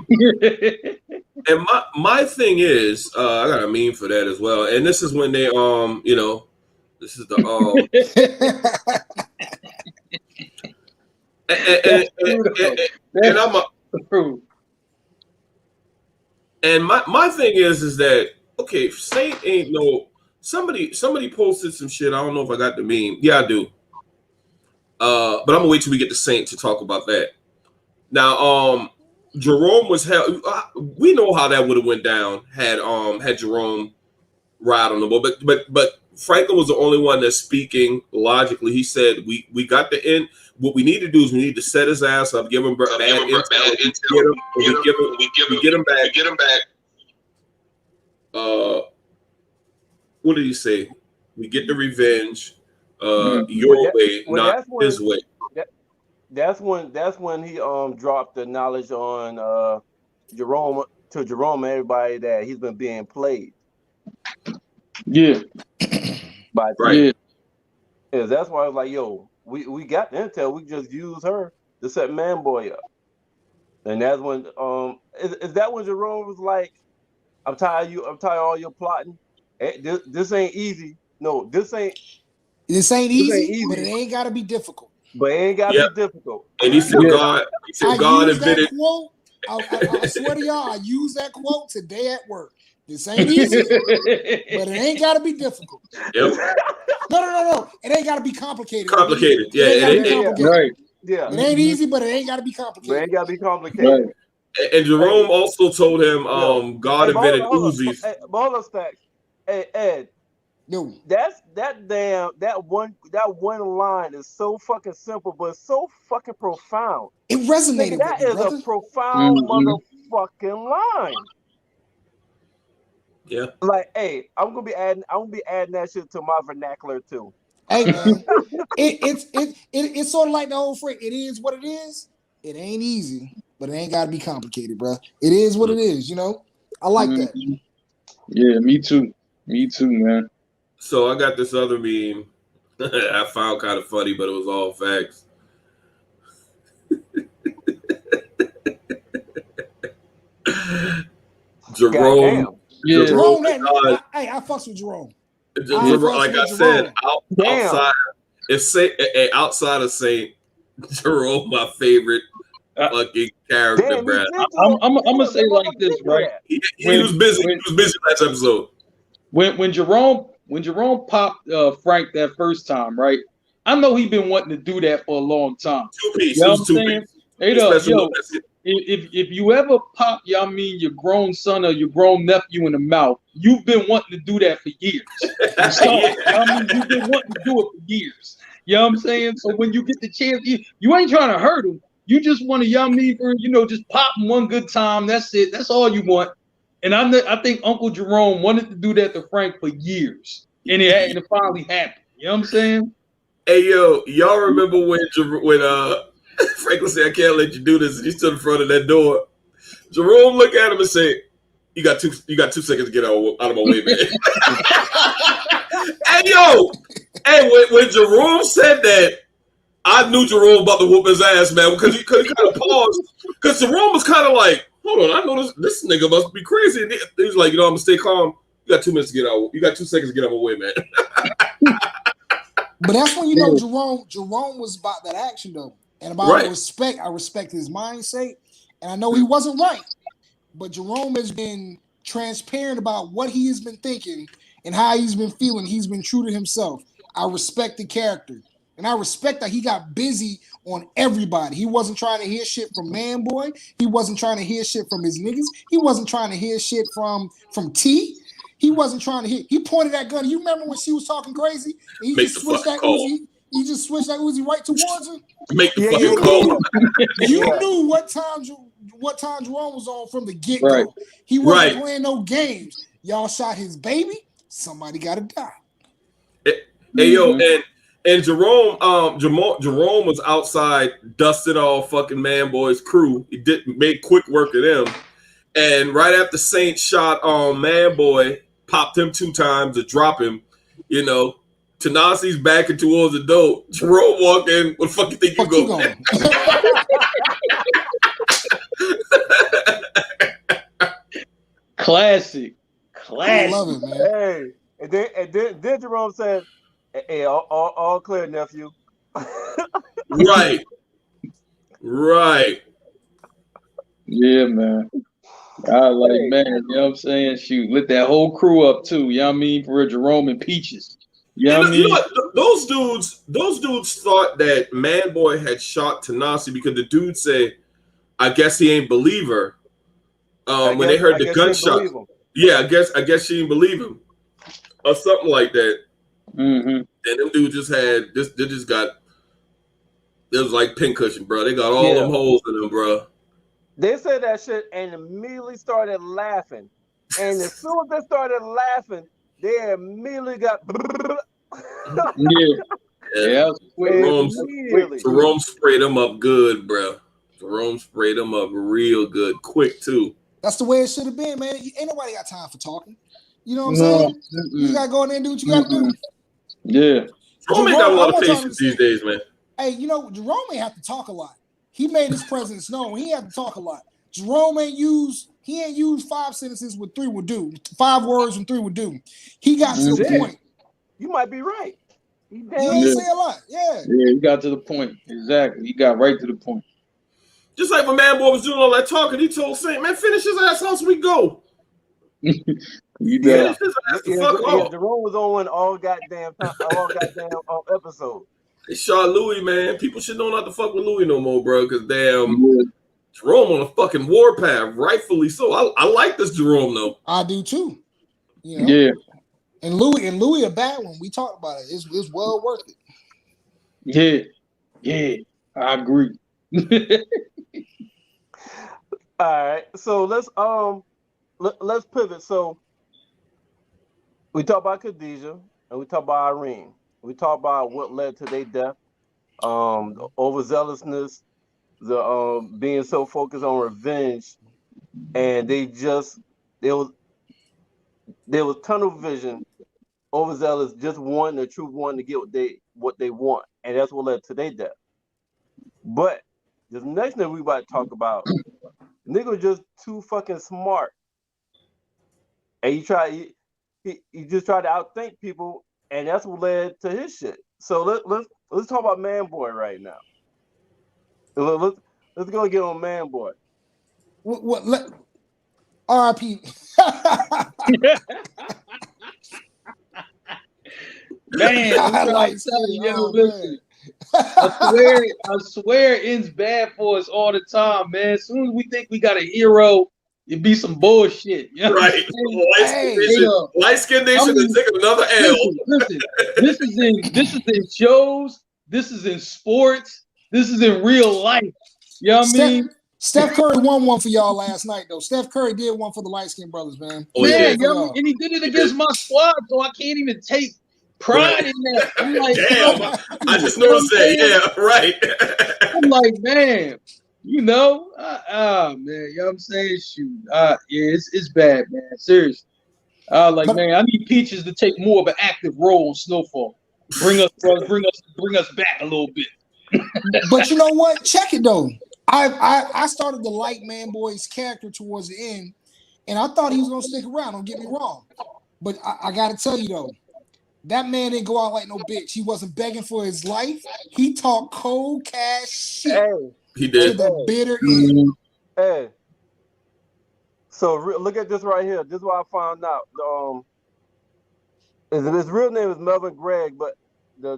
And my thing is, I got a meme for that as well. And this is when they this is the and my thing is that, okay, Saint ain't somebody posted some shit. I don't know if I got the meme. Yeah, I do. But I'm gonna wait till we get to Saint to talk about that. Now, Jerome was hell. We know how that would have went down had Jerome ride on the boat. But Franklin was the only one that's speaking logically. He said, "We got the end. What we need to do is we need to set his ass up, give him bad intel, we get him back. What did he say? We get the revenge your way, not his way." That's when he dropped the knowledge on Jerome and everybody that he's been being played. Yeah. Right. Yeah, that's why I was like, yo, we got the intel, we just use her to set Manboy up. And that's when is that when Jerome was like, I'm tired of all your plotting. This ain't easy. No, this ain't easy, but it ain't gotta be difficult. But it ain't gotta be difficult. And he said, God admitted. Quote. I swear to y'all, I use that quote today at work. This ain't easy, but it ain't gotta be difficult. Yep. No. It ain't gotta be complicated. Right. Yeah. It ain't easy, but it ain't gotta be complicated. It ain't gotta be complicated. Right. And Jerome also told him, God invented Uzis. Hold up, Stacks. Hey, Ed. No. That one line is so fucking simple, but so fucking profound. It resonated. That is a profound motherfucking line. Yeah. Like, hey, I'm gonna be adding that shit to my vernacular too. Hey man, it's sort of like the whole phrase. It is what it is. It ain't easy, but it ain't gotta be complicated, bro. It is what it is. I like that. Yeah, me too, man. So I got this other meme I found kind of funny, but it was all facts. Jerome. Yeah. Jerome, I fucks with Jerome. Like I said, outside of Saint, Jerome, my favorite fucking character, Brad. I'm gonna say like this, right? He was busy. He was busy last episode. When Jerome popped Frank that first time, right? I know he been wanting to do that for a long time. Two-piece. You know what I'm saying? If you ever pop, your grown son or your grown nephew in the mouth, you've been wanting to do that for years. You've been wanting to do it for years. You know what I'm saying? So when you get the chance, you ain't trying to hurt him. You just want to, for just popping one good time. That's it. That's all you want. And I think Uncle Jerome wanted to do that to Frank for years, and it finally happened. You know what I'm saying? Hey yo, y'all remember when Franklin said, "I can't let you do this," and he stood in front of that door. Jerome looked at him and said, "You got 2 seconds to get out of my way, man." Hey yo, when Jerome said that, I knew Jerome about to whoop his ass, man, because he kind of paused. Because Jerome was kind of like, hold on, I know this nigga must be crazy. And he was like, I'm gonna stay calm. You got 2 minutes to get out. You got 2 seconds to get out of my way, man. But that's when Jerome was about that action though. And about respect, I respect his mindset. And I know he wasn't right. But Jerome has been transparent about what he has been thinking and how he's been feeling. He's been true to himself. I respect the character. And I respect that he got busy on everybody. He wasn't trying to hear shit from Manboy. He wasn't trying to hear shit from his niggas. He wasn't trying to hear shit from T. He wasn't trying to hear. He pointed that gun. You remember when she was talking crazy? He just switched that Uzi. He just switched that Uzi right towards her. Make the fucking call. You knew what time Jerome was on from the get-go. Right. He wasn't playing no games. Y'all shot his baby. Somebody got to die. Hey yo, and Jerome was outside dusting all fucking Manboy's crew. He made quick work of them. And right after Saint shot Manboy, popped him 2 times to drop him, Tanasse's backing towards the door. Jerome walked in. What the fuck you think you going? Classic. I love it, man. Hey, and then Jerome said, "Hey, all clear, nephew." Right. Yeah, man. I man, you know what I'm saying? Shoot, lit that whole crew up too. You know what I mean? For Jerome and Peaches. You know what I mean? Those dudes thought that Manboy had shot Tanosse because the dude said, "I guess he ain't believe her." When they heard the gunshot. Yeah, I guess she didn't believe him. Or something like that. Mm-hmm. And them dudes just had this. They just got. It was like pincushion, bro. They got all them holes in them, bro. They said that shit and immediately started laughing. And as soon as they started laughing, they immediately got. Jerome sprayed them up good, bro. Jerome sprayed them up real good, quick too. That's the way it should have been, man. Ain't nobody got time for talking. You know what I'm saying? You gotta go in there and do what you gotta do. Yeah. Jerome ain't got a lot of patience these days, man. Hey, Jerome ain't have to talk a lot. He made his presence known. He had to talk a lot. Jerome ain't used 5 sentences with 3 would do. 5 words and 3 would do. He got to the point. You might be right. He ain't say a lot. Yeah. Yeah, he got to the point. Exactly. He got right to the point. Just like when Manboy was doing all that talking, he told Saint, "Man, finish his ass else we go." Finish his ass the fuck off. Jerome was on all goddamn episode. They shot Louis, man. People should know not to fuck with Louis no more, bro. Because Jerome on a fucking warpath, rightfully so. I like this Jerome though. I do too. Yeah. And Louis a bad one. We talked about it. It's well worth it. Yeah, I agree. All right, so let's pivot. So we talk about Khadijah and we talk about Irene. We talk about what led to their death, the overzealousness, the being so focused on revenge, and there was tunnel vision, overzealous, just wanting the truth, wanting to get what they want, and that's what led to their death. But the next thing we about to talk about, nigga was just too fucking smart, and he just tried to outthink people, and that's what led to his shit. So let's talk about Manboy right now. Let's go get on Manboy. What? R.I.P. Man, I like listen. I swear it ends bad for us all the time, man. As soon as we think we got a hero, it be some bullshit. You know right. Light-skinned nation is taking another L. Listen, this is in shows, this is in sports, this is in real life. You know what I mean? Steph Curry won one for y'all last night, though. Steph Curry did one for the light-skinned brothers, man. Oh, yeah. You know what I mean? And he did it against my squad, so I can't even take pride in that. I'm like, damn, I just noticed that. Yeah, right. I'm like, man, you know, man, you know what I'm saying? Shoot, yeah, it's bad, man. Seriously. Man, I need Peaches to take more of an active role in Snowfall. Bring us back a little bit. But you know what? Check it though. I started to like Manboy's character towards the end, and I thought he was gonna stick around. Don't get me wrong, but I gotta tell you though, that man didn't go out like no bitch. He wasn't begging for his life. He talked cold cash shit. Hey, he did to the bitter end. Hey, so look at this right here. This is what I found out. His real name is Melvin Gregg, but the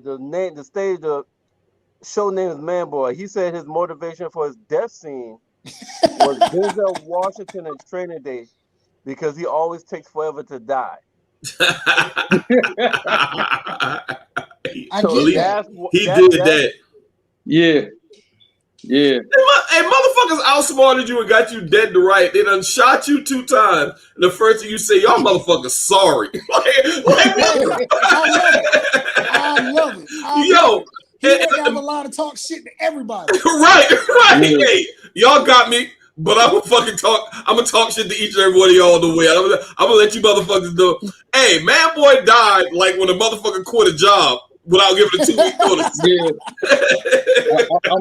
show name is Manboy. He said his motivation for his death scene was Denzel Washington and Training Day because he always takes forever to die. I get that. He did that. Yeah. Yeah. Hey, motherfuckers outsmarted you and got you dead to right. They done shot you 2 times. And the first thing you say, y'all motherfuckers sorry. I love it. Yo. He went down the line to talk shit to everybody. Right. Yeah. Hey, y'all got me, but I'm gonna talk shit to each and every one of y'all the way. I'm gonna let you motherfuckers know. Hey, Manboy died like when a motherfucker quit a job without giving a 2-week notice. Yeah.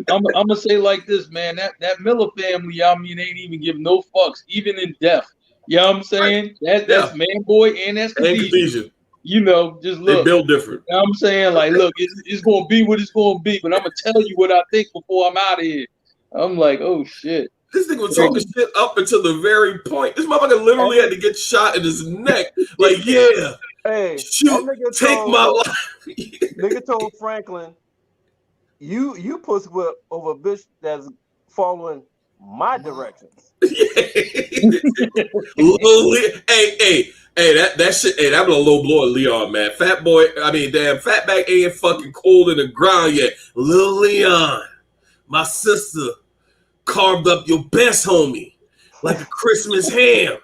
I'm gonna say like this, man. That Miller family, I mean, ain't even give no fucks, even in death. You know what I'm saying? That's Manboy and that's Khadijah. You know, just look. They build different. You know what I'm saying? Like, look, it's gonna be what it's gonna be, but I'm gonna tell you what I think before I'm out of here. I'm like, oh shit. This nigga was talking shit up until the very point. This motherfucker literally had to get shot in his neck. Like, yeah. Hey, shoot, take my life. Nigga told Franklin, you pussy whip over a bitch that's following my directions. Hey, that shit, hey, that was a low blow at Leon, man. Fatback ain't fucking cold in the ground yet. Lil Leon, my sister carved up your best homie like a Christmas ham.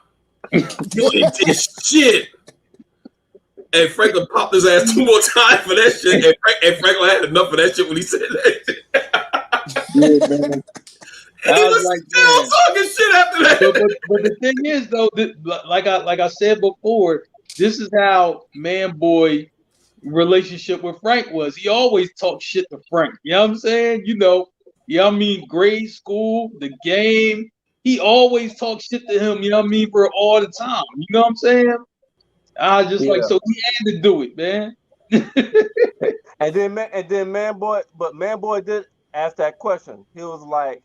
You ain't did shit. And Franklin popped his ass 2 more times for that shit. And Franklin had enough of that shit when he said that shit. Yeah, man. And he was like, still talking shit after that. But the thing is, though, like I said before, this is how Manboy relationship with Frank was. He always talked shit to Frank. You know what I'm saying? You know what I mean? Grade school, the game. He always talked shit to him, you know what I mean, for all the time. You know what I'm saying? So he had to do it, man. and then Manboy did ask that question. He was like,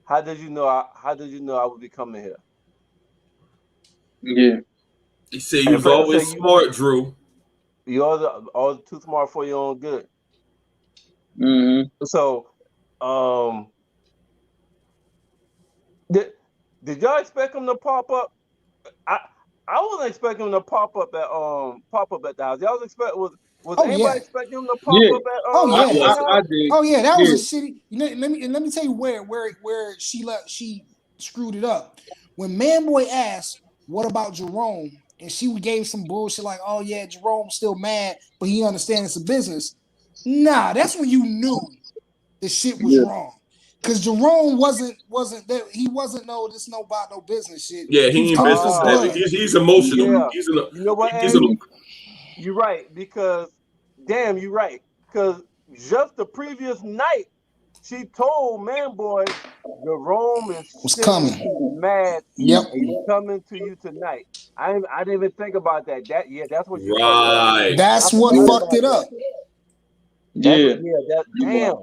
How did you know I would be coming here? Yeah. He said you was always smart, Drew. You're always too smart for your own good. Mm-hmm. So, did y'all expect him to pop up? I wasn't expecting him to pop up at the house. Y'all was anybody expecting him to pop up at? I did. Oh yeah, that was a shitty. Let me tell you where she screwed it up. When Manboy asked, "What about Jerome?" and she gave some bullshit like, "Oh yeah, Jerome's still mad, but he understands it's a business." Nah, that's when you knew the shit was wrong. Because Jerome wasn't that he wasn't this about no business shit. Yeah, he ain't business savvy. He's emotional. Yeah. You know what? You're right, because you're right. Because just the previous night, she told Manboy Jerome was coming. Mad. Yep. He's coming to you tonight. I didn't even think about that. That's what you right. That's what fucked it up. Yeah. Damn.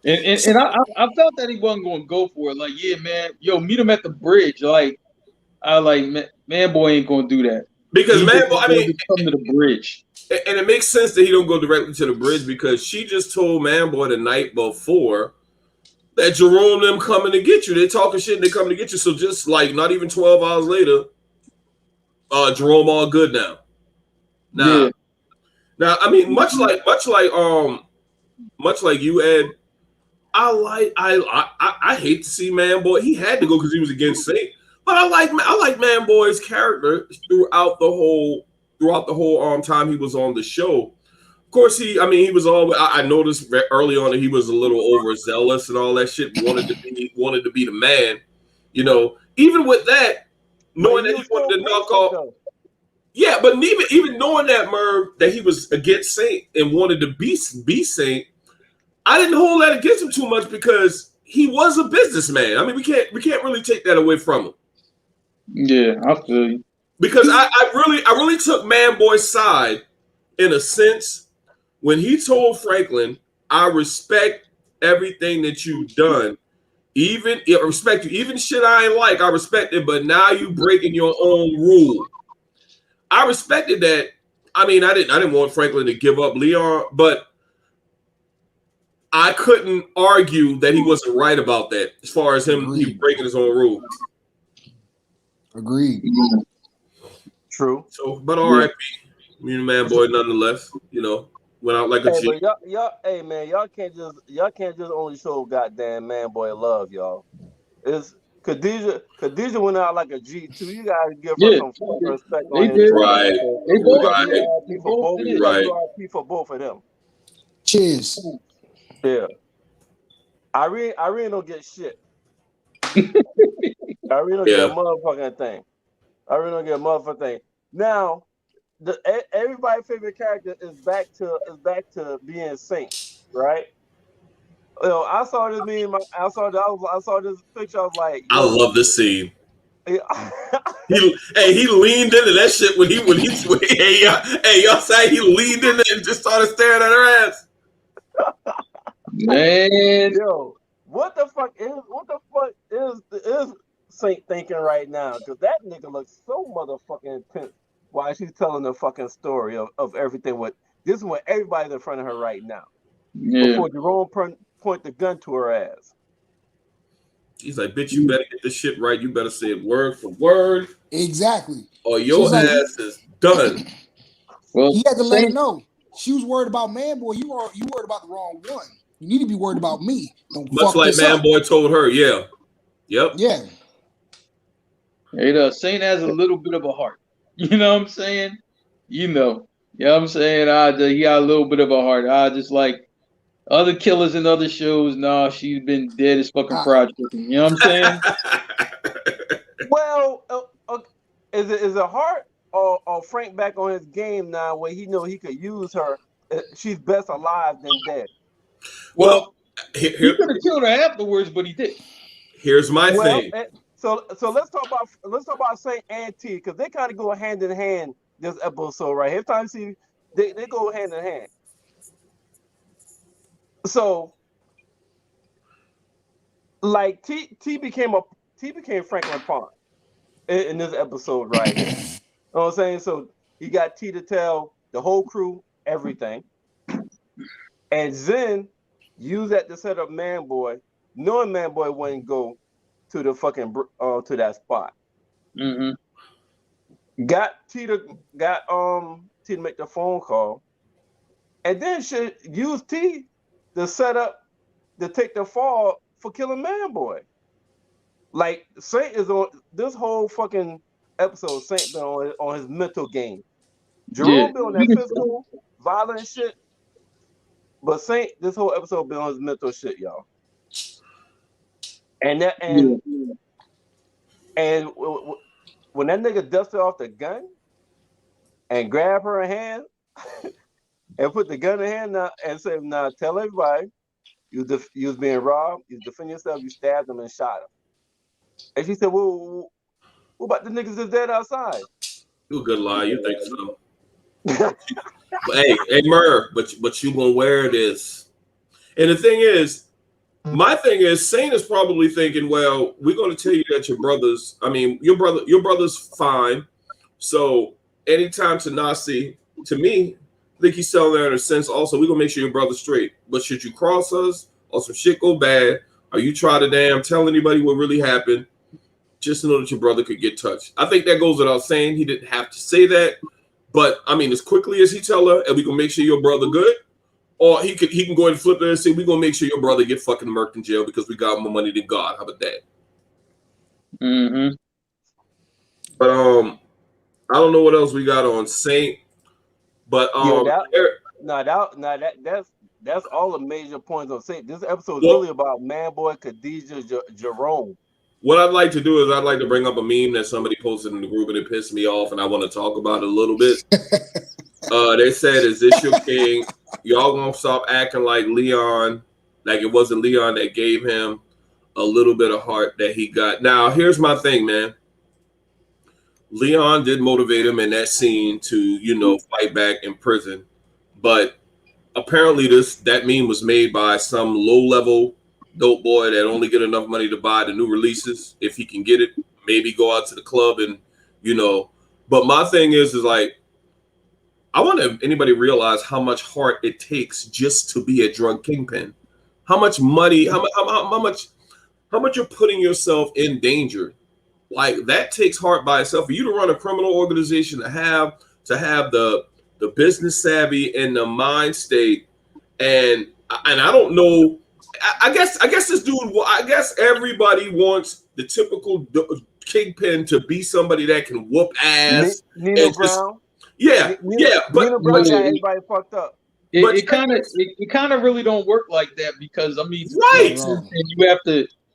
And I felt that he wasn't going to go for it. Like, yeah, man, meet him at the bridge. Like, Manboy ain't going to do that. Because Manboy, come to the bridge. And it makes sense that he don't go directly to the bridge because she just told Manboy the night before that Jerome them coming to get you. They talking shit and they coming to get you. So just like not even 12 hours later, Jerome all good now. Now, I mean, much like you, Ed, I hate to see Manboy. He had to go because he was against Saint. But I like Manboy's character throughout the whole time he was on the show. Of course, he was all. I noticed early on that he was a little overzealous and all that shit. Wanted to be the man, you know. Even with that, knowing that he wanted to knock off. Yeah, but even knowing that, Merv, that he was against Saint and wanted to be Saint, I didn't hold that against him too much because he was a businessman. I mean, we can't really take that away from him. Yeah, I feel you. Because I really took Manboy's side in a sense when he told Franklin, "I respect everything that you've done. I respect you. Even shit I ain't like, I respect it. But now you breaking your own rule." I respected that. I mean, I didn't want Franklin to give up Leon, but I couldn't argue that he wasn't right about that as far as him breaking his own rule. Agreed. True. So, but R.I.P. Me and Manboy, nonetheless. You know, went out like a G. Hey man, y'all can't just only show goddamn Manboy love, y'all. It's Khadijah went out like a G too. You gotta give her some respect on his right. They both for both of them. Cheers. Yeah. Irene don't get shit. Irene don't get a motherfucking thing. Irene don't get a motherfucking thing. Now, everybody's favorite character is back to being Saint, right? You know, I saw this meme. I saw this picture. I was like, I love this scene. he leaned into that shit when y'all say he leaned in and just started staring at her ass. Man, yo, what the fuck is Saint thinking right now? Because that nigga looks so motherfucking intense while she's telling the fucking story of everything. This is what everybody's in front of her right now. Yeah. Before Jerome point the gun to her ass. He's like, bitch, you better get this shit right. You better say it word for word. Exactly. Or your ass is done. Well, he had to let her know. She was worried about Manboy. You worried about the wrong one. You need to be worried about me. Don't much like Manboy told her, yeah. Yep. Yeah. Hey, Saint has a little bit of a heart. You know what I'm saying? You know what I'm saying? He got a little bit of a heart. I just like other killers in other shows. Nah, she's been dead as fucking fried chicken. You know what I'm saying? Well, is it a heart or Frank back on his game now where he know he could use her? She's best alive than dead. Well, he could have killed her afterwards, but he didn't. Here's my thing. So let's talk about Saint and T because they kind of go hand in hand this episode right here. Every time you see they go hand in hand. So like T became Franklin Pond in this episode right here. You know what I'm saying? So he got T to tell the whole crew everything. And Zen used that to set up Manboy, knowing Manboy wouldn't go to the fucking to that spot. Mm-hmm. Got T to make the phone call, and then should use T to set up to take the fall for killing Manboy. Like Saint is on this whole fucking episode. Saint been on his mental game. Jerome been on that physical violent shit. But Saint, this whole episode been on his mental shit, y'all. And when that nigga dusted off the gun and grabbed her hand and put the gun in hand and said, "Now tell everybody you was being robbed, you was defending yourself, you stabbed him and shot him." And she said, "Well, what about the niggas that's dead outside?" You a good lie, you think so? hey, Merv, but you gonna wear this. And the thing is, my thing is, Saint is probably thinking, well, we're gonna tell you that your brother's fine. So anytime Tanosse, to me, I think he's telling her in a sense also, we're gonna make sure your brother's straight. But should you cross us or some shit go bad, or you try to damn tell anybody what really happened, just know that your brother could get touched. I think that goes without saying. He didn't have to say that. But I mean, as quickly as he tell her, and we can make sure your brother good, Or he can go ahead and flip it and say, we're gonna make sure your brother get fucking murked in jail because we got more money than God. How about that? Mm-hmm. But I don't know what else we got on Saint. But that's all the major points of Saint. This episode is really about Manboy, Khadijah, Jerome. What I'd like to do is I'd like to bring up a meme that somebody posted in the group and it pissed me off, and I want to talk about it a little bit. They said, "Is this your king? Y'all gonna stop acting like Leon, like it wasn't Leon that gave him a little bit of heart that he got." Now, here's my thing, man. Leon did motivate him in that scene to, fight back in prison, but apparently that meme was made by some low-level dope boy that only get enough money to buy the new releases if he can get it. Maybe go out to the club and But my thing is like, I wonder if anybody realize how much heart it takes just to be a drug kingpin. How much money? How much you're putting yourself in danger? Like that takes heart by itself. For you to run a criminal organization, to have the business savvy and the mind state, and I don't know. I guess this dude. I guess everybody wants the typical kingpin to be somebody that can whoop ass. Nino Brown. But Nino Brown got everybody fucked up. It kind of really don't work like that because I mean, right?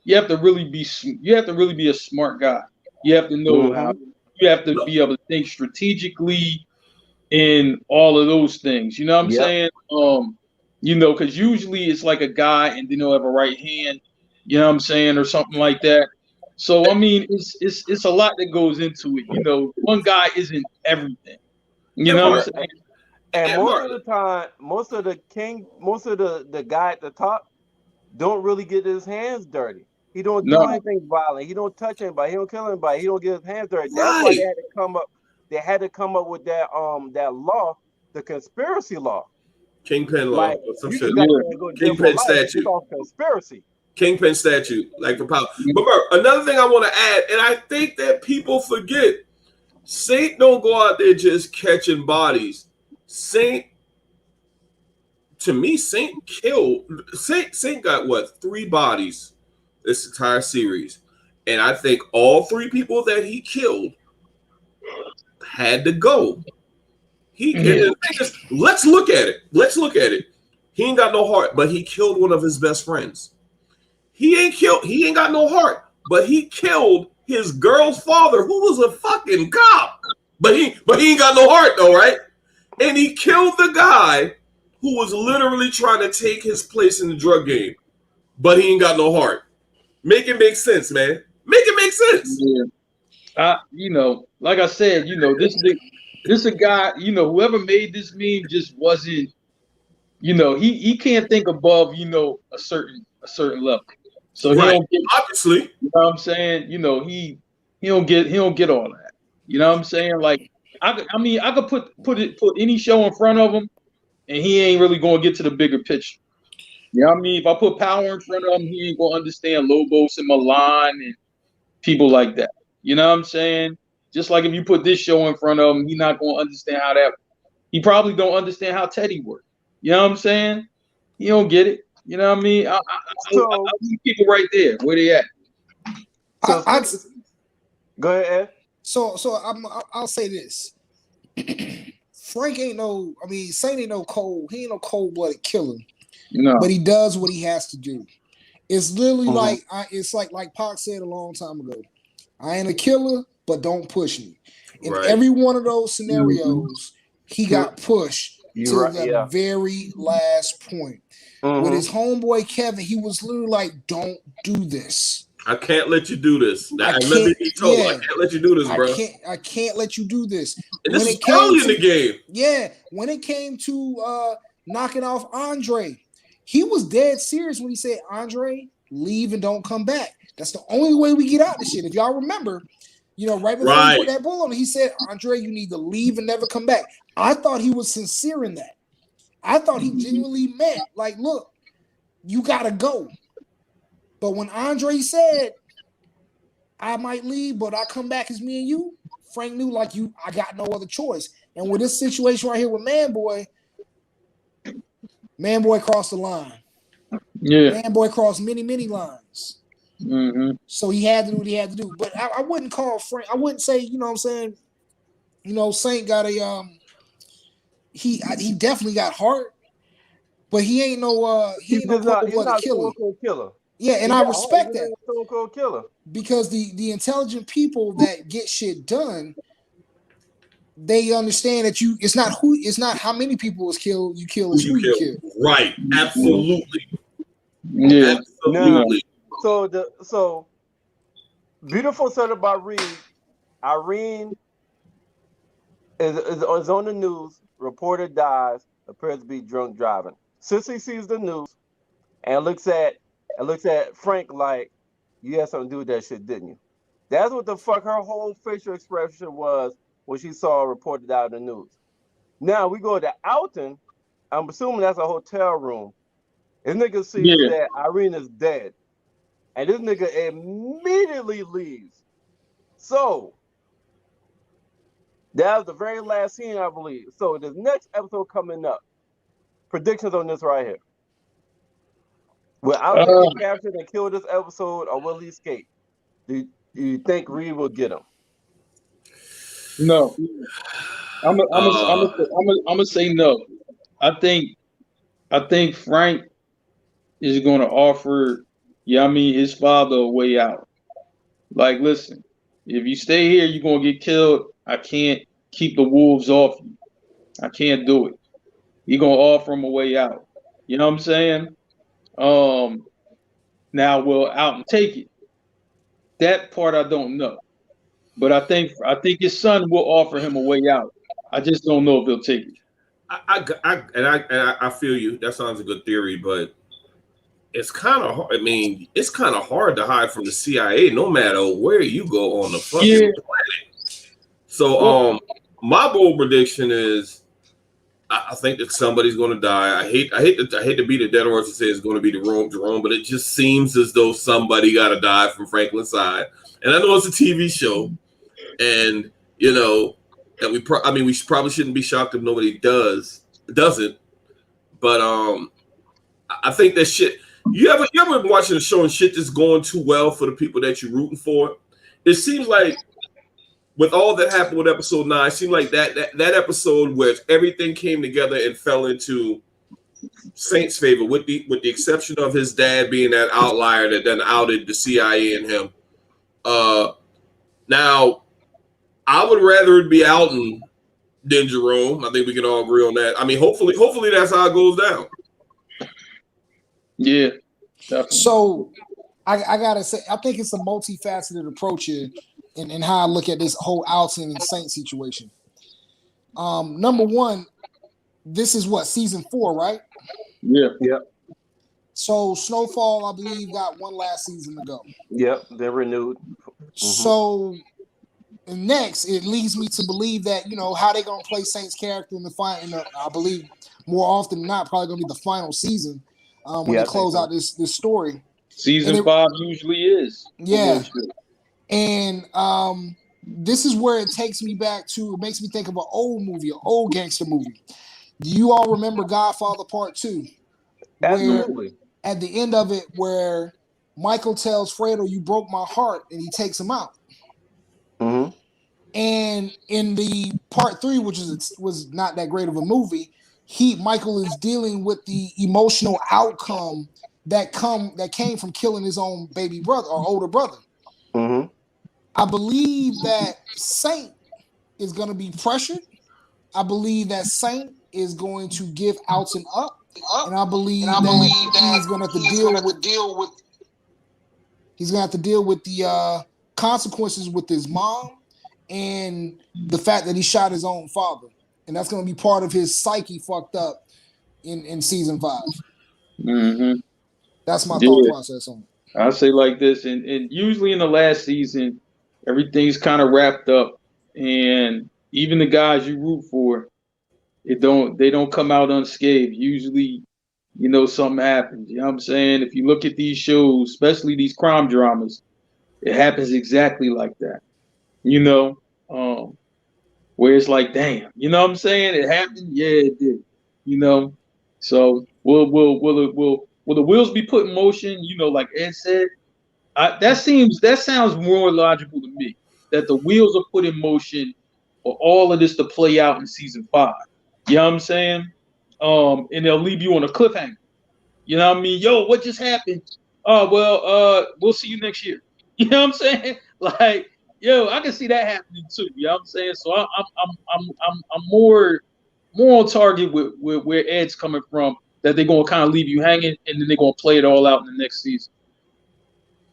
You have to really be a smart guy. You have to know how. You have to be able to think strategically in all of those things. You know what I'm saying? Because usually it's like a guy and then they'll have a right hand. You know what I'm saying, or something like that. So I mean, it's a lot that goes into it. One guy isn't everything. You know what I'm saying? And most of the time, most of the guy at the top don't really get his hands dirty. He don't do anything violent. He don't touch anybody. He don't kill anybody. He don't get his hands dirty. That's why they had to come up. They had to come up with that law, the conspiracy law. Kingpin law, like, or some shit. Kingpin statute. Conspiracy. Kingpin statute, like for power. But another thing I want to add, and I think that people forget, Saint don't go out there just catching bodies. Saint got what, 3 bodies this entire series, and I think all 3 people that he killed had to go. Let's look at it. He ain't got no heart, but he killed one of his best friends. He ain't got no heart, but he killed his girl's father, who was a fucking cop. But he ain't got no heart though, right? And he killed the guy who was literally trying to take his place in the drug game, but he ain't got no heart. Make it make sense, man. Make it make sense. Yeah. Like I said, this a guy, whoever made this meme just wasn't, he can't think above, a certain level. So he don't get, obviously, you know what I'm saying? He don't get all that. You know what I'm saying? Like I could put any show in front of him and he ain't really gonna get to the bigger picture. You know what I mean? If I put Power in front of him, he ain't gonna understand Lobos and Milan and people like that. You know what I'm saying? Just like if you put this show in front of him, he not gonna understand how that. He probably don't understand how Teddy works. You know what I'm saying? He don't get it. You know what I mean? I see people right there. Where they at? Go ahead, Ed. So I'll say this. Frank ain't no. I mean, Saint ain't no cold. He ain't no cold-blooded killer. No. But he does what he has to do. It's literally it's like Pac said a long time ago. I ain't a killer, but don't push me. In every one of those scenarios, he got pushed to the very last point. With his homeboy Kevin, he was literally like, "Don't do this. I can't let you do this. I can't let you do this, bro. I can't let you do this." And this is early in the game. Yeah, when it came to knocking off Andre, he was dead serious when he said, "Andre, leave and don't come back." That's the only way we get out of this shit. If y'all remember, right before he put that bull on, he said, "Andre, you need to leave and never come back." I thought he was sincere in that. I thought he genuinely meant, like, look, you gotta go. But when Andre said, "I might leave, but I come back as me and you," Frank knew, like, I got no other choice. And with this situation right here with Manboy Manboy crossed the line. Yeah. Manboy crossed many lines. Mm-hmm. So he had to do what he had to do. But I wouldn't call Frank. I wouldn't say, you know what I'm saying, Saint got a he definitely got heart, but he ain't no He's not cold-blooded a killer. stone cold killer. Yeah, and He I got heart, respect he's that. not a stone cold killer. Because the intelligent people that get shit done, they understand that it's not how many people is killed, you kill, it's who you kill. Right. Absolutely. Yeah. Absolutely. So beautiful said about Reed, Irene is on the news, reporter dies, appears to be drunk driving. Sissy sees the news and looks at Frank like, you had something to do with that shit, didn't you? That's what the fuck her whole facial expression was when she saw it reported out in the news. Now we go to Alton. I'm assuming that's a hotel room. This nigga sees that Irene is dead. And this nigga immediately leaves. So that was the very last scene, I believe. So the next episode coming up. Predictions on this right here. Will Alton get captured and killed this episode, or will he escape? Do you think Reed will get him? No. I'm gonna say no. I think Frank is gonna offer, his father a way out. Like, listen, if you stay here, you're gonna get killed. I can't keep the wolves off you. I can't do it. You're gonna offer him a way out. You know what I'm saying? Now will Alton take it? That part I don't know. But I think his son will offer him a way out. I just don't know if he'll take it. I feel you. That sounds a good theory, but it's kind of hard. I mean, it's kind of hard to hide from the CIA, no matter where you go on the fucking planet. So, my bold prediction is, I think that somebody's going to die. I hate to beat a dead horse and say it's going to be Jerome, but it just seems as though somebody got to die from Franklin's side. And I know it's a TV show, and that we probably shouldn't be shocked if nobody doesn't. But I think that shit. You ever been watching a show and shit just going too well for the people that you're rooting for? It seems like with all that happened with episode 9, it seemed like that episode where everything came together and fell into Saint's favor, with the exception of his dad being that outlier that then outed the CIA and him. Now, I would rather it be Alton than Jerome. I think we can all agree on that. I mean, hopefully that's how it goes down. Yeah. Definitely. So I gotta say, I think it's a multifaceted approach here in how I look at this whole Alton and Saint situation. Number one, this is what, season 4, right? Yeah. Yep. So Snowfall, I believe, got one last season to go. Yep, they're renewed. So next, it leads me to believe that, how they gonna play Saint's character in the final. I believe more often than not, probably gonna be the final season when they close out this story. Season 5 usually is. Yeah. And this is where it takes me back to, it makes me think of an old gangster movie. Do you all remember Godfather Part 2? Absolutely. At the end of it, where Michael tells Fredo, "You broke my heart," and he takes him out. Mm-hmm. And in the Part 3, which was not that great of a movie, Michael is dealing with the emotional outcome that came from killing his own baby brother or older brother. Mm-hmm. I believe that Saint is going to be pressured. I believe that Saint is going to give Alton up, and I believe that he's going to have to deal with. He's going to have to deal with the consequences with his mom and the fact that he shot his own father, and that's going to be part of his psyche fucked up in season 5. Mm-hmm. That's my thought process on it. I say like this, and usually in the last season, everything's kind of wrapped up, and even the guys you root for, they don't come out unscathed. Usually, something happens. You know what I'm saying? If you look at these shows, especially these crime dramas, it happens exactly like that. Where it's like, damn, you know what I'm saying? It happened, yeah, it did. So will the wheels be put in motion? You know, like Ed said, that sounds more logical to me. That the wheels are put in motion for all of this to play out in season 5. You know what I'm saying? And they'll leave you on a cliffhanger. You know what I mean? Yo, what just happened? Oh well, we'll see you next year. You know what I'm saying? Like, yo, I can see that happening too. You know what I'm saying? So I'm more on target with where Ed's coming from. That they're gonna kind of leave you hanging, and then they're gonna play it all out in the next season.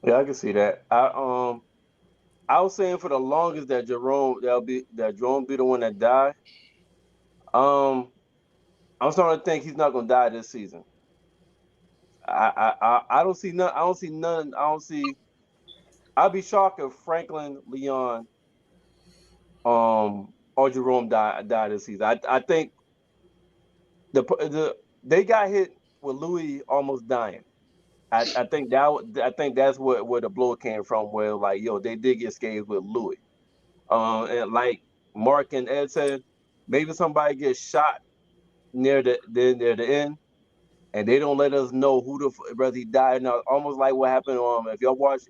Yeah, I can see that. I was saying for the longest that Jerome be the one that died. I'm starting to think he's not gonna die this season. I don't see none. I don't see none. I don't see. I'd be shocked if Franklin, Leon, or Jerome die this season. I think they got hit with Louis almost dying. I think that's where the blow came from. Where like they did get scathed with Louis. And like Marc and Ed said, maybe somebody gets shot near the end, and they don't let us know whether he died or not. Almost like what happened if y'all watch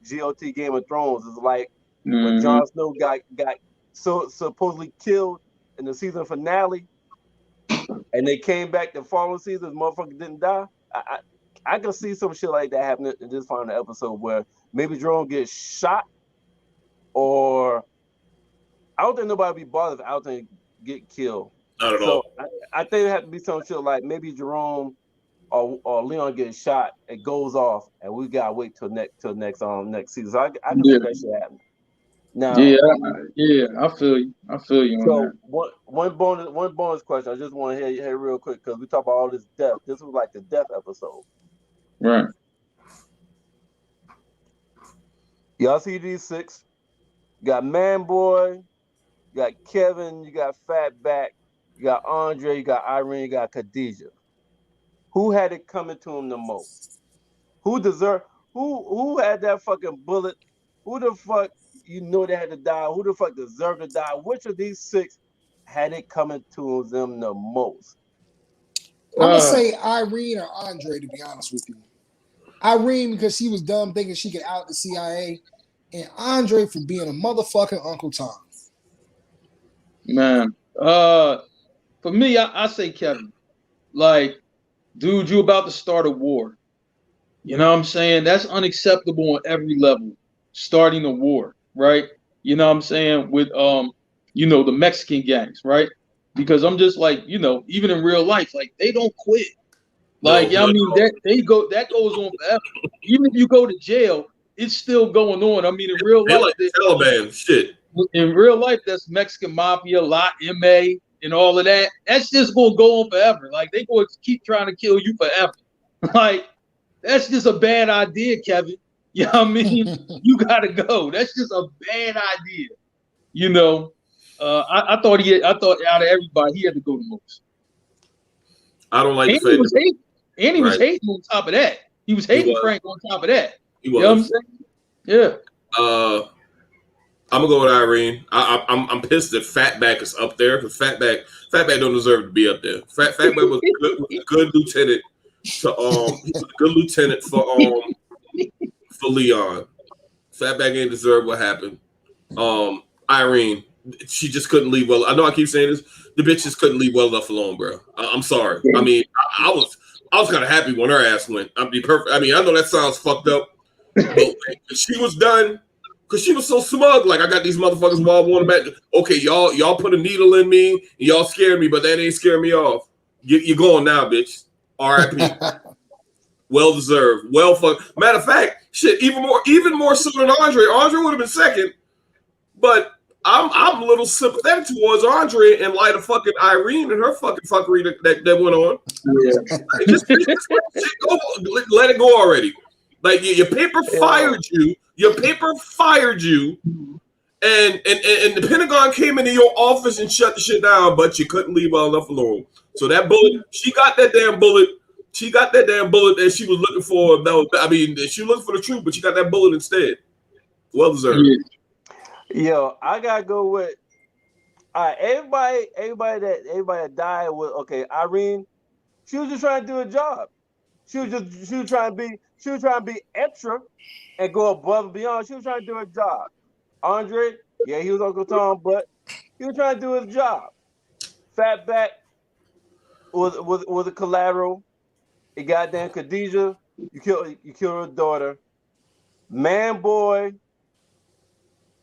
GOT Game of Thrones, it's like when Jon Snow got so supposedly killed in the season finale, and they came back the following season, the motherfucker didn't die. I can see some shit like that happening in this final episode where maybe Jerome gets shot, or I don't think nobody would be bothered if Alton get killed. Not at all. I think it had to be some shit like maybe Jerome or Leon gets shot, it goes off, and we gotta wait till next season. So I can see that shit happen. Now, I feel you. So one bonus question. I just want to hear real quick because we talk about all this death. This was like the death episode, right? Y'all see these 6? You got Manboy, you got Kevin, you got Fatback, you got Andre, you got Irene, you got Khadijah. Who had it coming to him the most? Who had that fucking bullet? Who the fuck they had to die? Who the fuck deserved to die? Which of these 6 had it coming to them the most? I'm gonna say Irene or Andre, to be honest with you. Irene because she was dumb thinking she could out the CIA, and Andre for being a motherfucking Uncle Tom. Man, for me, I say Kevin. Like, dude, you about to start a war. You know what I'm saying? That's unacceptable on every level. Starting a war, right? You know what I'm saying? With the Mexican gangs, right? Because I'm just like, even in real life, like they don't quit. Like, I mean, that goes on forever. Even if you go to jail, it's still going on. I mean, in real life, like Taliban shit. In real life, that's Mexican mafia, lot MA, and all of that. That's just gonna go on forever. Like they going to keep trying to kill you forever. Like that's just a bad idea, Kevin. You know what I mean? You gotta go. That's just a bad idea. I thought out of everybody, he had to go the most. I don't like and the fact he was hating on top of that. He was hating Frank on top of that. He was. You know what I'm saying? Yeah. I'm gonna go with Irene. I'm pissed that Fatback is up there because Fatback don't deserve to be up there. Fatback was a good lieutenant for Leon. Fatback ain't deserve what happened. Irene, she just couldn't leave well. I know I keep saying this. The bitch just couldn't leave well enough alone, bro. I'm sorry. I mean, I was kind of happy when her ass went. I'll be perfect. I mean, I know that sounds fucked up, but she was done. Cause she was so smug, like I got these motherfuckers all wanting back. Okay, y'all put a needle in me, and y'all scared me, but that ain't scaring me off. You're going now, bitch. R.I.P. Well deserved. Well fuck. Matter of fact, shit, even more so than Andre. Andre would have been second, but I'm a little sympathetic towards Andre in light of fucking Irene and her fucking fuckery that went on. Yeah. Just let it go already. Like your paper fired you. Your paper fired you, and the Pentagon came into your office and shut the shit down, but you couldn't leave well enough alone. So that bullet, she got that damn bullet. She got that damn bullet that she was looking for. She was looking for the truth, but she got that bullet instead. Well deserved. Yo, I gotta go with all right. Everybody that died with Irene. She was just trying to do a job. She was trying to be extra and go above and beyond. She was trying to do a job. Andre, yeah, he was Uncle Tom, but he was trying to do his job. Fatback was a collateral. It goddamn Khadijah, you killed her daughter. Manboy,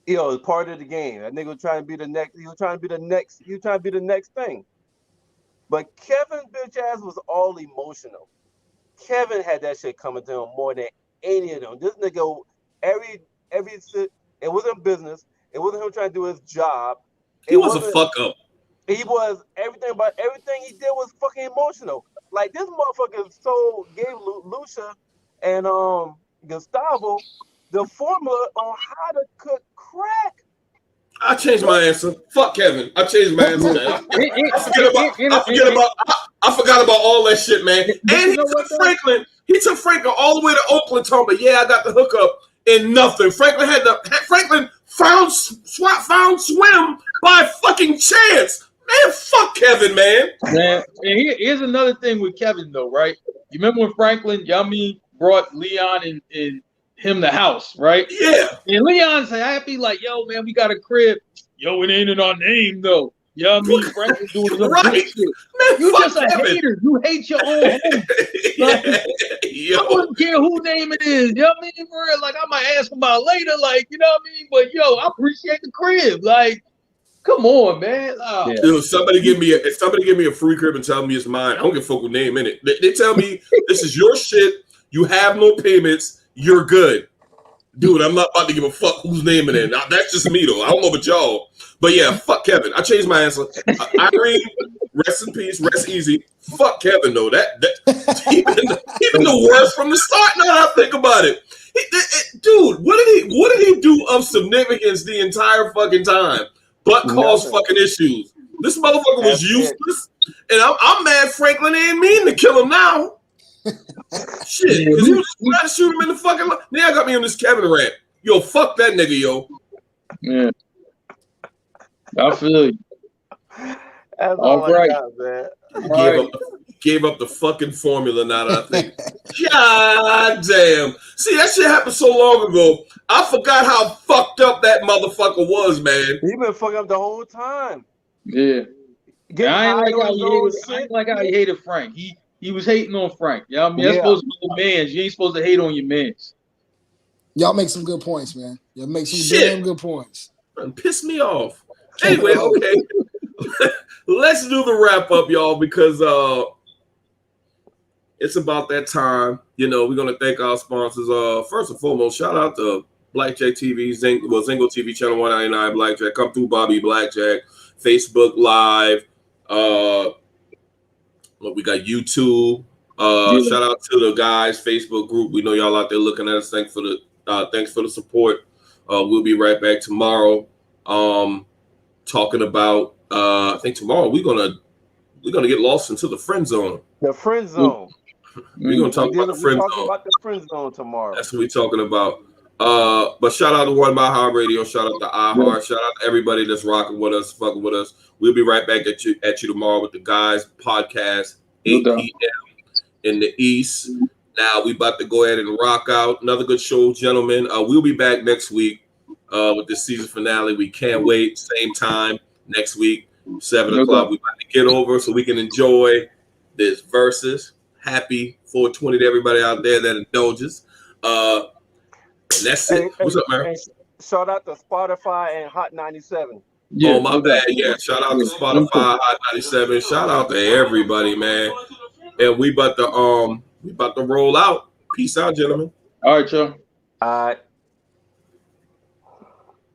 is part of the game. That nigga was trying to be the next. He was trying to be the next thing. But Kevin's bitch ass was all emotional. Kevin had that shit coming to him more than any of them. This nigga, every it wasn't business. It wasn't him trying to do his job. He was a fuck up. He was everything, but everything he did was fucking emotional. Like this motherfucker gave Lucia and Gustavo the formula on how to cook crack. I changed my answer. Fuck Kevin. I changed my answer. I forgot about all that shit, man. And he took Franklin all the way to Oakland, told me, yeah, I got the hookup and nothing. Franklin found swim by fucking chance. Man, fuck Kevin, man. Man, and here's another thing with Kevin though, right? You remember when Franklin, brought Leon and him the house, right? Yeah. And Leon's happy, like, yo, man, we got a crib. Yo, it ain't in our name though. Franklin doing some right. shit. Man, you just a hater. You hate your own home. Like, I wouldn't care whose name it is. You know what I mean? For real, like I might ask him about later, like, you know what I mean? But yo, I appreciate the crib. Like, come on, man. Yeah. Dude, somebody give me a free crib and tell me it's mine. I don't give a fuck with name in it. They tell me this is your shit. You have no payments. You're good. Dude, I'm not about to give a fuck who's name it in. Now, that's just me, though. I don't know about y'all. But yeah, fuck Kevin. I changed my answer. Irene, rest in peace, rest easy. Fuck Kevin, though. That even the worst from the start. Now that I think about it. Dude, what did he do of significance the entire fucking time? But cause fucking issues. This motherfucker was useless. And I'm mad Franklin ain't mean to kill him now. Shit, because he was just trying to shoot him in the fucking line. Now I got me on this Kevin rant. Yo, fuck that nigga, yo. Yeah. I feel you. That's all right. Man. Gave up the fucking formula now that I think. God damn. See, that shit happened so long ago. I forgot how fucked up that motherfucker was, man. He been fucking up the whole time. Yeah. I ain't like how he hated Frank. He was hating on Frank. You know what I mean? That's supposed to be the man's. You ain't supposed to hate on your man's. Y'all make some good points, man. Y'all make some damn good points. Piss me off. Anyway, okay. Let's do the wrap up, y'all, because it's about that time. You know, we're gonna thank our sponsors. First and foremost, shout out to Blackjack TV, Zingo TV channel 199 Blackjack. Come through Bobby Blackjack, Facebook Live. We got YouTube. Shout out to the guys Facebook group. We know y'all out there looking at us. Thanks for the support. We'll be right back tomorrow. Talking about I think tomorrow we're gonna get lost into the friend zone. The friend zone. We're gonna talk about the friend zone. About the friend zone tomorrow. That's what we're talking about. But shout out to One by Heart Radio. Shout out to iHeart. Shout out to everybody that's rocking with us, fucking with us. We'll be right back at you tomorrow with the guys podcast, 8 p.m. in the East. Now we about to go ahead and rock out. Another good show, gentlemen. We'll be back next week with the season finale. We can't wait. Same time next week, 7 o'clock. We about to get over so we can enjoy this versus. Happy 420 to everybody out there that indulges. And that's it. What's up, man? Shout out to Spotify and Hot 97. Yeah, oh, my bad. Yeah, shout out to Spotify, Hot 97. Shout out to everybody, man. And we about to roll out. Peace out, gentlemen. All right, y'all. All right.